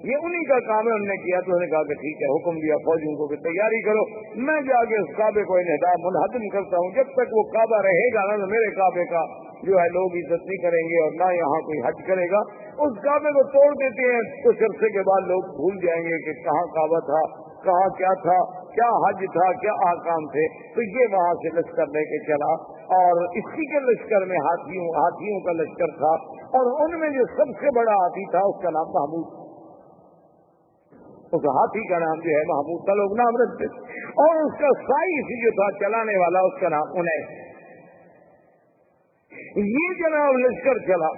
یہ انہی کا کام ہے. انہوں نے کیا تو انہوں نے کہا کہ ٹھیک ہے, حکم دیا فوجیوں کو کہ تیاری کرو, میں جا کے اس کعبے کو منہدم کرتا ہوں. جب تک وہ کعبہ رہے گا نا تو میرے کعبے کا جو ہے لوگ عزت نہیں کریں گے اور نہ یہاں کوئی حج کرے گا. اس کعبے کو توڑ دیتے ہیں, کچھ عرصے کے بعد لوگ بھول جائیں گے کہ کہاں کعبہ تھا, کہاں کیا تھا, کیا حج تھا, کیا احکام تھے. تو یہ وہاں سے لشکر لے کے چلا, اور اسی کے لشکر میں ہاتھیوں کا لشکر تھا, اور ان میں جو سب سے بڑا ہاتھی تھا اس کا نام محمود, اس ہاتھی کا نام جو ہے محمود کا لوگ نام رکھتے, اور اس کا سائس جو تھا چلانے والا اس کا نام انیس. یہ جناب لشکر چلا,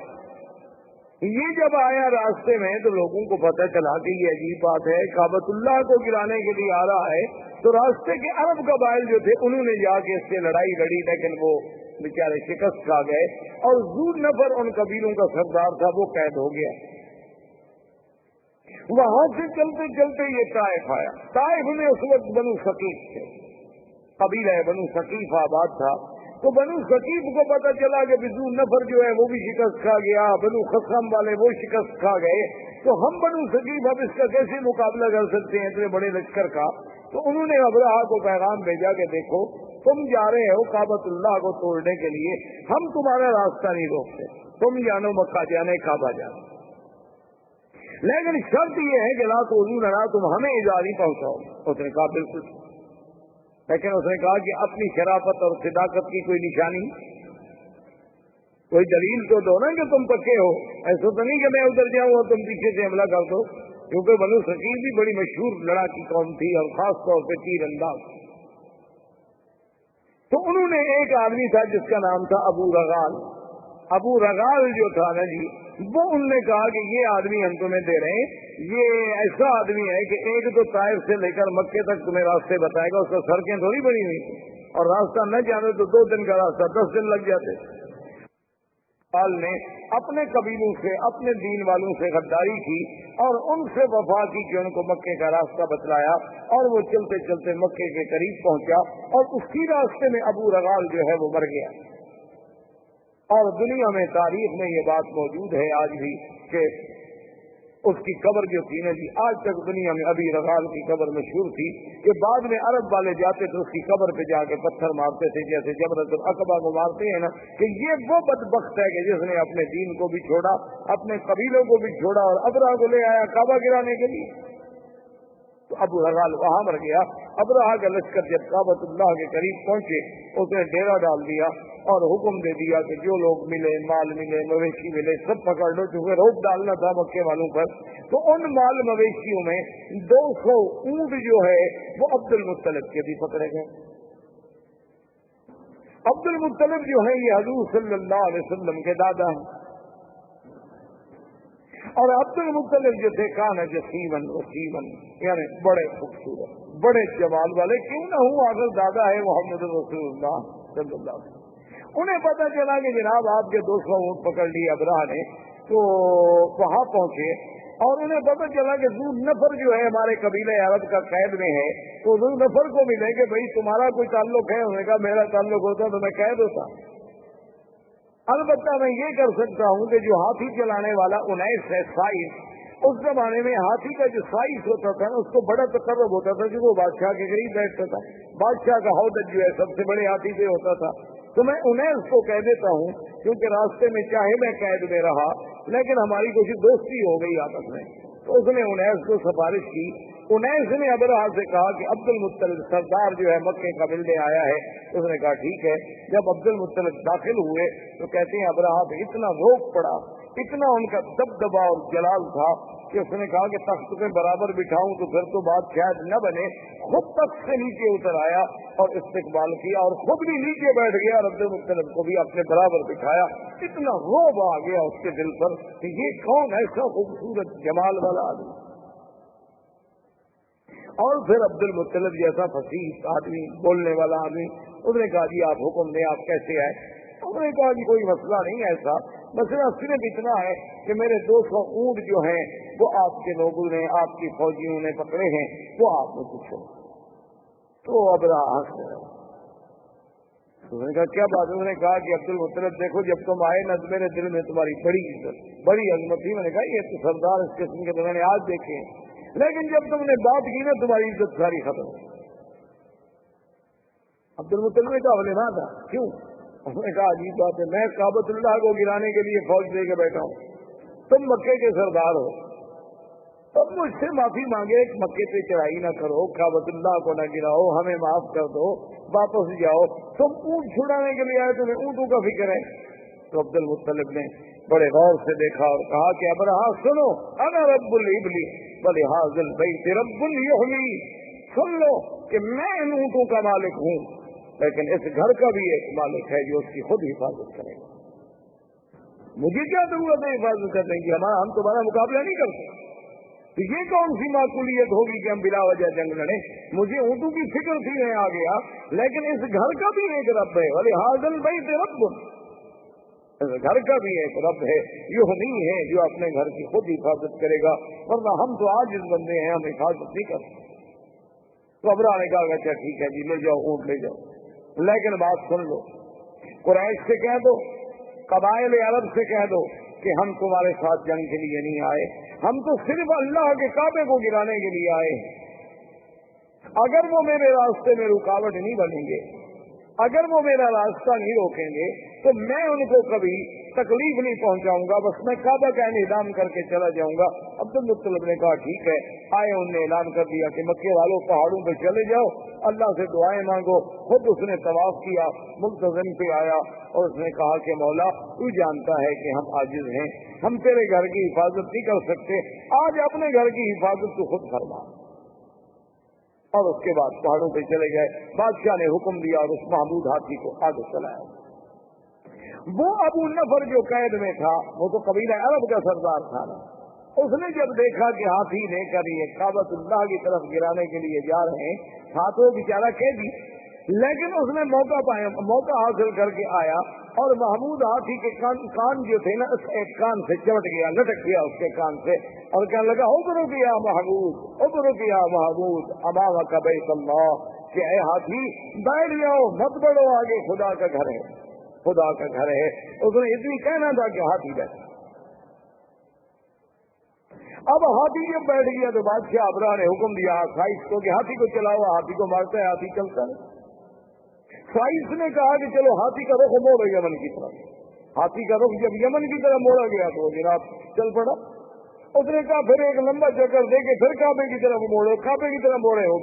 یہ جب آیا راستے میں تو لوگوں کو پتہ چلا کہ یہ عجیب بات ہے, کعبۃ اللہ کو گرانے کے لیے آ رہا ہے. تو راستے کے عرب قبائل جو تھے انہوں نے جا کے اس سے لڑائی لڑی, لیکن وہ بیچارے شکست کھا گئے, اور ذو نفر ان قبیلوں کا سردار تھا وہ قید ہو گیا. وہاں سے چلتے چلتے یہ طائف آیا. طائف میں اس وقت بنو ثقیف تھے, قبیلہ بنو ثقیف آباد تھا. تو بنو ثقیف کو پتہ چلا کہ ذو نفر جو ہے وہ بھی شکست کھا گیا, بنو خصم والے وہ شکست کھا گئے, تو ہم بنو ثقیف اب اس کا کیسے مقابلہ کر سکتے ہیں اتنے بڑے لشکر کا. تو انہوں نے ابرہا کو پیغام بھیجا کہ دیکھو تم جا رہے ہو کعبۃ اللہ کو توڑنے کے لیے, ہم تمہارا راستہ نہیں روکتے, تم جانو مکہ جانے کعبہ جانے, لیکن شرط یہ ہے کہ لا تؤذونا تم ہمیں ایذا نہیں پہنچاؤ. اس نے کہا بالکل, لیکن اس نے کہا کہ اپنی شرافت اور صداقت کی کوئی نشانی, کوئی دلیل تو دو نا کہ تم پکے ہو. ایسا تو نہیں کہ میں ادھر جاؤں اور تم پیچھے سے حملہ کر دو, کیونکہ بنو ثقیف بھی بڑی مشہور لڑاکی قوم تھی اور خاص طور پہ تیر انداز. تو انہوں نے ایک آدمی تھا جس کا نام تھا ابو رغال. ابو رغال جو تھا نا جی, وہ انہوں نے کہا کہ یہ آدمی ہم تمہیں دے رہے ہیں, یہ ایسا آدمی ہے کہ ایک تو طائف سے لے کر مکے تک تمہیں راستے بتائے گا, اس کا سڑکیں تھوڑی بنی ہوئی, اور راستہ نہ جانے تو 2 دن کا راستہ 10 دن لگ جاتے. نے اپنے قبیلوں سے اپنے دین والوں سے غداری کی اور ان سے وفا کی کہ ان کو مکے کا راستہ بتلایا, اور وہ چلتے چلتے مکے کے قریب پہنچا, اور اسی راستے میں ابو رغال جو ہے وہ مر گیا. اور دنیا میں تاریخ میں یہ بات موجود ہے آج بھی کہ اس کی قبر جو تھی نا جی, آج تک دنیا میں ابی رغال کی قبر مشہور تھی کہ بعد میں عرب والے جاتے تو اس کی قبر پہ جا کے پتھر مارتے تھے, جیسے جمرۃ العقبہ کو مارتے ہیں نا, کہ یہ وہ بدبخت ہے کہ جس نے اپنے دین کو بھی چھوڑا, اپنے قبیلوں کو بھی چھوڑا, اور ابرہا کو لے آیا کعبہ گرانے کے لیے. تو ابو رغال وہاں مر گیا. ابرہا کا لشکر جب کعبۃ اللہ کے قریب پہنچے اس نے ڈیرا ڈال دیا اور حکم دے دیا کہ جو لوگ ملے, مال ملے, مویشی ملے, سب پکڑ لو, چونکہ روک ڈالنا تھا مکے والوں پر. تو ان مال مویشیوں میں 200 اونٹ جو ہے وہ عبد المطلب کے بھی پکڑے گئے. عبد المطلب جو ہے یہ حضور صلی اللہ علیہ وسلم کے دادا ہیں, اور عبد المطلب جو تھے کان جسیمن وسیمن, یعنی بڑے خوبصورت, بڑے جمال والے, کیوں نہ ہوں اگر دادا ہے محمد رسول اللہ صلی اللہ علیہ وسلم. انہیں پتہ چلا کہ جناب آپ کے 200 اونٹ پکڑ لیے ابرہا نے, تو وہاں پہنچے اور انہیں پتہ چلا کہ ذو نفر جو ہے ہمارے قبیلہ عرب کا قید میں ہے, تو ذو نفر کو ملے کہ بھائی تمہارا کوئی تعلق ہے؟ انہوں نے کہا میرا تعلق ہوتا تو میں قید ہوتا. البتہ میں یہ کر سکتا ہوں کہ جو ہاتھی چلانے والا انیس ہے سائس, اس زمانے میں ہاتھی کا جو سائز ہوتا تھا نا اس کو بڑا تقرب ہوتا تھا کہ وہ بادشاہ کے قریب بیٹھتا تھا. بادشاہ کا ہودج جو ہے سب سے بڑے ہاتھی سے ہوتا تھا. تو میں انہیں اس کو کہہ دیتا ہوں کیونکہ راستے میں چاہے میں قید میں رہا لیکن ہماری کچھ دوستی ہو گئی آپس میں, تو اس نے انیس کو سفارش کی. انیس نے ابرہا سے کہا کہ عبد المطلب سردار جو ہے مکے کا ملنے آیا ہے. اس نے کہا ٹھیک ہے. جب عبد المطلب داخل ہوئے تو کہتے ہیں ابرہا پہ اتنا روک پڑا, اتنا ان کا دبدبا اور جلال تھا کہ اس نے کہا کہ تخت پہ برابر بٹھاؤں تو پھر تو بات شاید نہ بنے. خود تخت سے نیچے اتر آیا اور استقبال کیا اور خود بھی نیچے بیٹھ گیا اور عبد المطلب کو بھی اپنے برابر بٹھایا. اتنا روب آ گیا اس کے دل پر کہ یہ کون ایسا خوبصورت جمال والا آدمی. اور پھر عبد المطلب جیسا فصیح آدمی, بولنے والا آدمی, اس نے کہا جی آپ حکم دیں, آپ کیسے آئے؟ انہوں نے کہا کہ کوئی مسئلہ نہیں ایسا, مسئلہ صرف اتنا ہے کہ میرے 200 اونٹ جو ہیں وہ آپ کے لوگوں نے, آپ کی فوجیوں نے پکڑے ہیں, وہ آپ نے پوچھو. تو ابرہا ہنس رہے. انہوں نے کہا کیا بات ہے؟ انہوں نے کہا کہ عبد المطلب دیکھو جب تم آئے نا تو میرے دل میں تمہاری بڑی عزت, بڑی عظمت تھی. میں نے کہا یہ تو سردار اس قسم کے تو میں نے آج دیکھے ہیں, لیکن جب تم نے بات کی نا تمہاری عزت ساری ختم. عبد المطلب نے کہا بولے نہ تھا کیوں؟ اس نے کہا عجیب بات ہے, میں کعبۃ اللہ کو گرانے کے لیے فوج دے کے بیٹھا ہوں, تم مکے کے سردار ہو, تم مجھ سے معافی مانگے, مکے پہ چڑھائی نہ کرو, کعبۃ اللہ کو نہ گراؤ, ہمیں معاف کر دو, واپس جاؤ. تم اونٹ چھڑانے کے لیے آئے, تمہیں اونٹوں کا فکر ہے. تو عبد المطلب نے بڑے غور سے دیکھا اور کہا کہ ابرہا سنو, انا رب الابل ولہذا البیت رب یحمی, سن لو کہ میں ان اونٹوں کا مالک ہوں, لیکن اس گھر کا بھی ایک مالک ہے جو اس کی خود حفاظت کرے گا. مجھے کیا ضرورت ہے حفاظت کرنے کی, ہم تمہارا مقابلہ نہیں کرتے. تو یہ کون سی معقولیت ہوگی کہ ہم بلا وجہ جنگ لڑیں؟ مجھے اونٹوں کی فکر تھی میں آ گیا, لیکن اس گھر کا بھی ایک رب ہے, ولہذا البیت رب, اس گھر کا بھی ایک رب ہے, یہ نہیں ہے جو اپنے گھر کی خود حفاظت کرے گا, ورنہ ہم تو عاجز بندے ہیں, ہم حفاظت نہیں کرتے. تو ابرہا نے کہا اچھا ٹھیک ہے جی لے جاؤ اونٹ لے جاؤ, لیکن بات سن لو, قریش سے کہہ دو, قبائل عرب سے کہہ دو کہ ہم تمہارے ساتھ جنگ کے لیے نہیں آئے, ہم تو صرف اللہ کے کعبے کو گرانے کے لیے آئے. اگر وہ میرے راستے میں رکاوٹ نہیں بنیں گے, اگر وہ میرا راستہ نہیں روکیں گے تو میں ان کو کبھی تکلیف نہیں پہنچاؤں گا, بس میں کعبہ کا اعلان کر کے چلا جاؤں گا. عبد المطلب نے کہا ٹھیک ہے. آئے, انہوں نے اعلان کر دیا کہ مکے والوں پہاڑوں پہ چلے جاؤ, اللہ سے دعائیں مانگو. خود اس نے طواف کیا, ملتزم پہ آیا اور اس نے کہا کہ مولا تو جانتا ہے کہ ہم عاجز ہیں, ہم تیرے گھر کی حفاظت نہیں کر سکتے, آج اپنے گھر کی حفاظت تو خود فرما. اور اس کے بعد پہاڑوں پہ چلے گئے. بادشاہ نے حکم دیا اور اس محمود ہاتھی کو آگے چلایا. وہ ابو نفر جو قید میں تھا, وہ تو قبیلہ عرب کا سردار تھا نا, اس نے جب دیکھا کہ ہاتھی لے کر یہ کعبۃ اللہ کی طرف گرانے کے لیے جا رہے ہیں, ہاتھوں بیچارہ قیدی, لیکن اس نے موقع حاصل کر کے آیا اور محمود ہاتھی کے کان جو تھے نا, ایک کان سے چمٹ گیا, لٹک گیا اس کے کان سے, اور کہنے لگا ابرک یا محمود, ابرک یا محمود امامک بیت اللہ, کہ اے ہاتھی بیٹھ جاؤ, مت بڑھو, آگے خدا کا گھر ہے, خدا کا گھر ہے. اس نے اتنی کہنا تھا کہ ہاتھی بیٹھ. اب ہاتھی جب بیٹھ گیا تو بادشاہ ابرہا نے حکم دیا خائش کو کہ ہاتھی کو چلاؤ, ہاتھی کو مارتا ہے, ہاتھی چلتا ہے. خائش نے کہا کہ چلو ہاتھی کا رخ موڑو یمن کی طرف. ہاتھی کا رخ جب یمن کی طرف موڑا گیا تو جناب چل پڑا. اس نے کہا پھر ایک لمبا چکر دے کے پھر کعبے کی طرف موڑو, کعبے کی طرف موڑے, ہو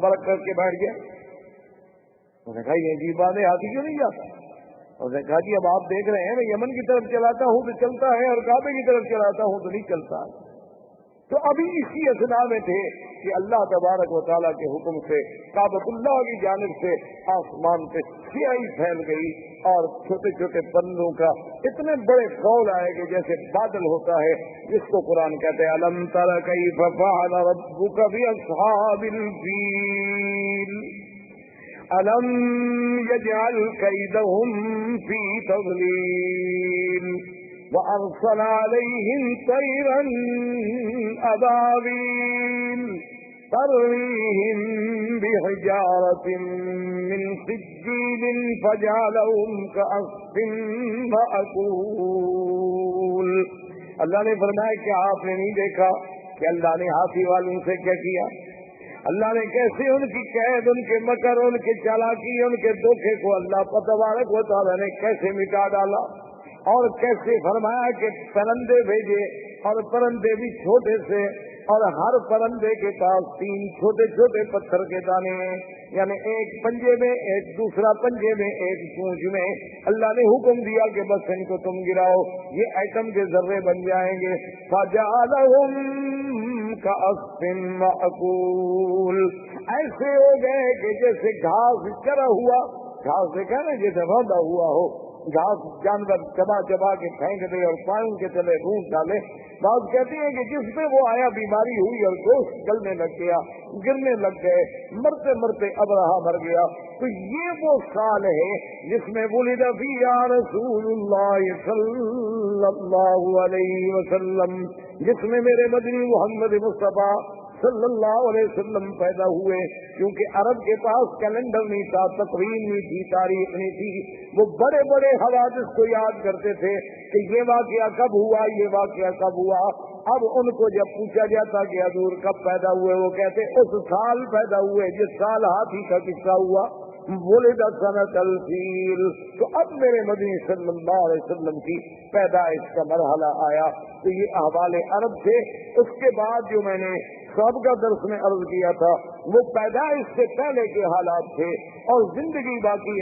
برک کر کے بیٹھ گیا. اس نے کہا یہ عجیب بات ہے, ہاتھی کیوں نہیں جاتا؟ اس نے کہا جی اب آپ دیکھ رہے ہیں میں یمن کی طرف چلاتا ہوں تو چلتا ہے, اور کعبے کی طرف چلاتا ہوں تو نہیں چلتا. تو ابھی اسی اثنا میں تھے کہ اللہ تبارک و تعالیٰ کے حکم سے کعبۃ اللہ کی جانب سے آسمان پہ سیاہی پھیل گئی, اور چھوٹے چھوٹے پرندوں کا اتنے بڑے قول آئے کہ جیسے بادل ہوتا ہے, جس کو قرآن کہتے ہیں الم تر کیف فعل ربک باصحاب الفیل الم یجعل کیدہم فی تضلیل وَأَرْسَلَ عَلَيْهِمْ طَيْرًا أَبَابِيلَ تَرْمِيهِمْ بِحِجَارَةٍ مِّن سِجِّيلٍ فَجَعَلَهُمْ كَعَصْفٍ مَّأْكُولٍ. اللہ نے فرمایا کہ آپ نے نہیں دیکھا کہ اللہ نے ہاتھی والوں سے کیا کیا؟ اللہ نے کیسے ان کی قید, ان کے مکر, ان کے چالاکی, ان کے دھوکے کو اللہ تبارک و تعالیٰ نے کیسے مٹا ڈالا. اور کیسے فرمایا کہ پرندے بھیجے اور پرندے بھی چھوٹے سے، اور ہر پرندے کے پاس 3 چھوٹے چھوٹے پتھر کے دانے ہیں، یعنی ایک پنجے میں، ایک دوسرا پنجے میں، ایک پونچھ میں۔ اللہ نے حکم دیا کہ بس ان کو تم گراؤ، یہ ایٹم کے ذرے بن جائیں گے۔ فَجَعَلَهُمْ كَعَصْفٍ مَأْكُولٍ، ایسے ہو گئے کہ جیسے گھاس چرا ہوا، گھاس دیکھا نا جیسے روندا ہوا ہو، گھاس جانور چبا چبا کے پھینک دے اور پانی کے تلے ڈھونڈ ڈالے۔ بات کہتی ہیں کہ جس میں وہ آیا بیماری ہوئی اور گوشت گلنے لگ گیا، گرنے لگ گئے، مرتے مرتے ابرہا مر گیا۔ تو یہ وہ سال ہے جس میں ولد فیہ رسول اللہ صلی اللہ علیہ وسلم، جس میں میرے مدنی محمد مصطفیٰ صلی اللہ علیہ وسلم پیدا ہوئے۔ کیونکہ عرب کے پاس کیلنڈر نہیں تھا، تقویم نہیں تھی، تاریخ نہیں تھی، وہ بڑے بڑے حوادث کو یاد کرتے تھے کہ یہ واقعہ کب ہوا، یہ واقعہ کب ہوا۔ اب ان کو جب پوچھا جاتا کہ حضور کب پیدا ہوئے، وہ کہتے اس سال پیدا ہوئے جس سال ہاتھی کا قصہ ہوا، ولد سنۃ الفیل۔ تو اب میرے مدنی صلی اللہ علیہ وسلم کی پیدائش کا مرحلہ آیا۔ تو یہ احوال عرب تھے۔ اس کے بعد جو میں نے سابقہ درس میں عرض کیا تھا وہ پیدائش سے پہلے کے حالات تھے، اور زندگی باقی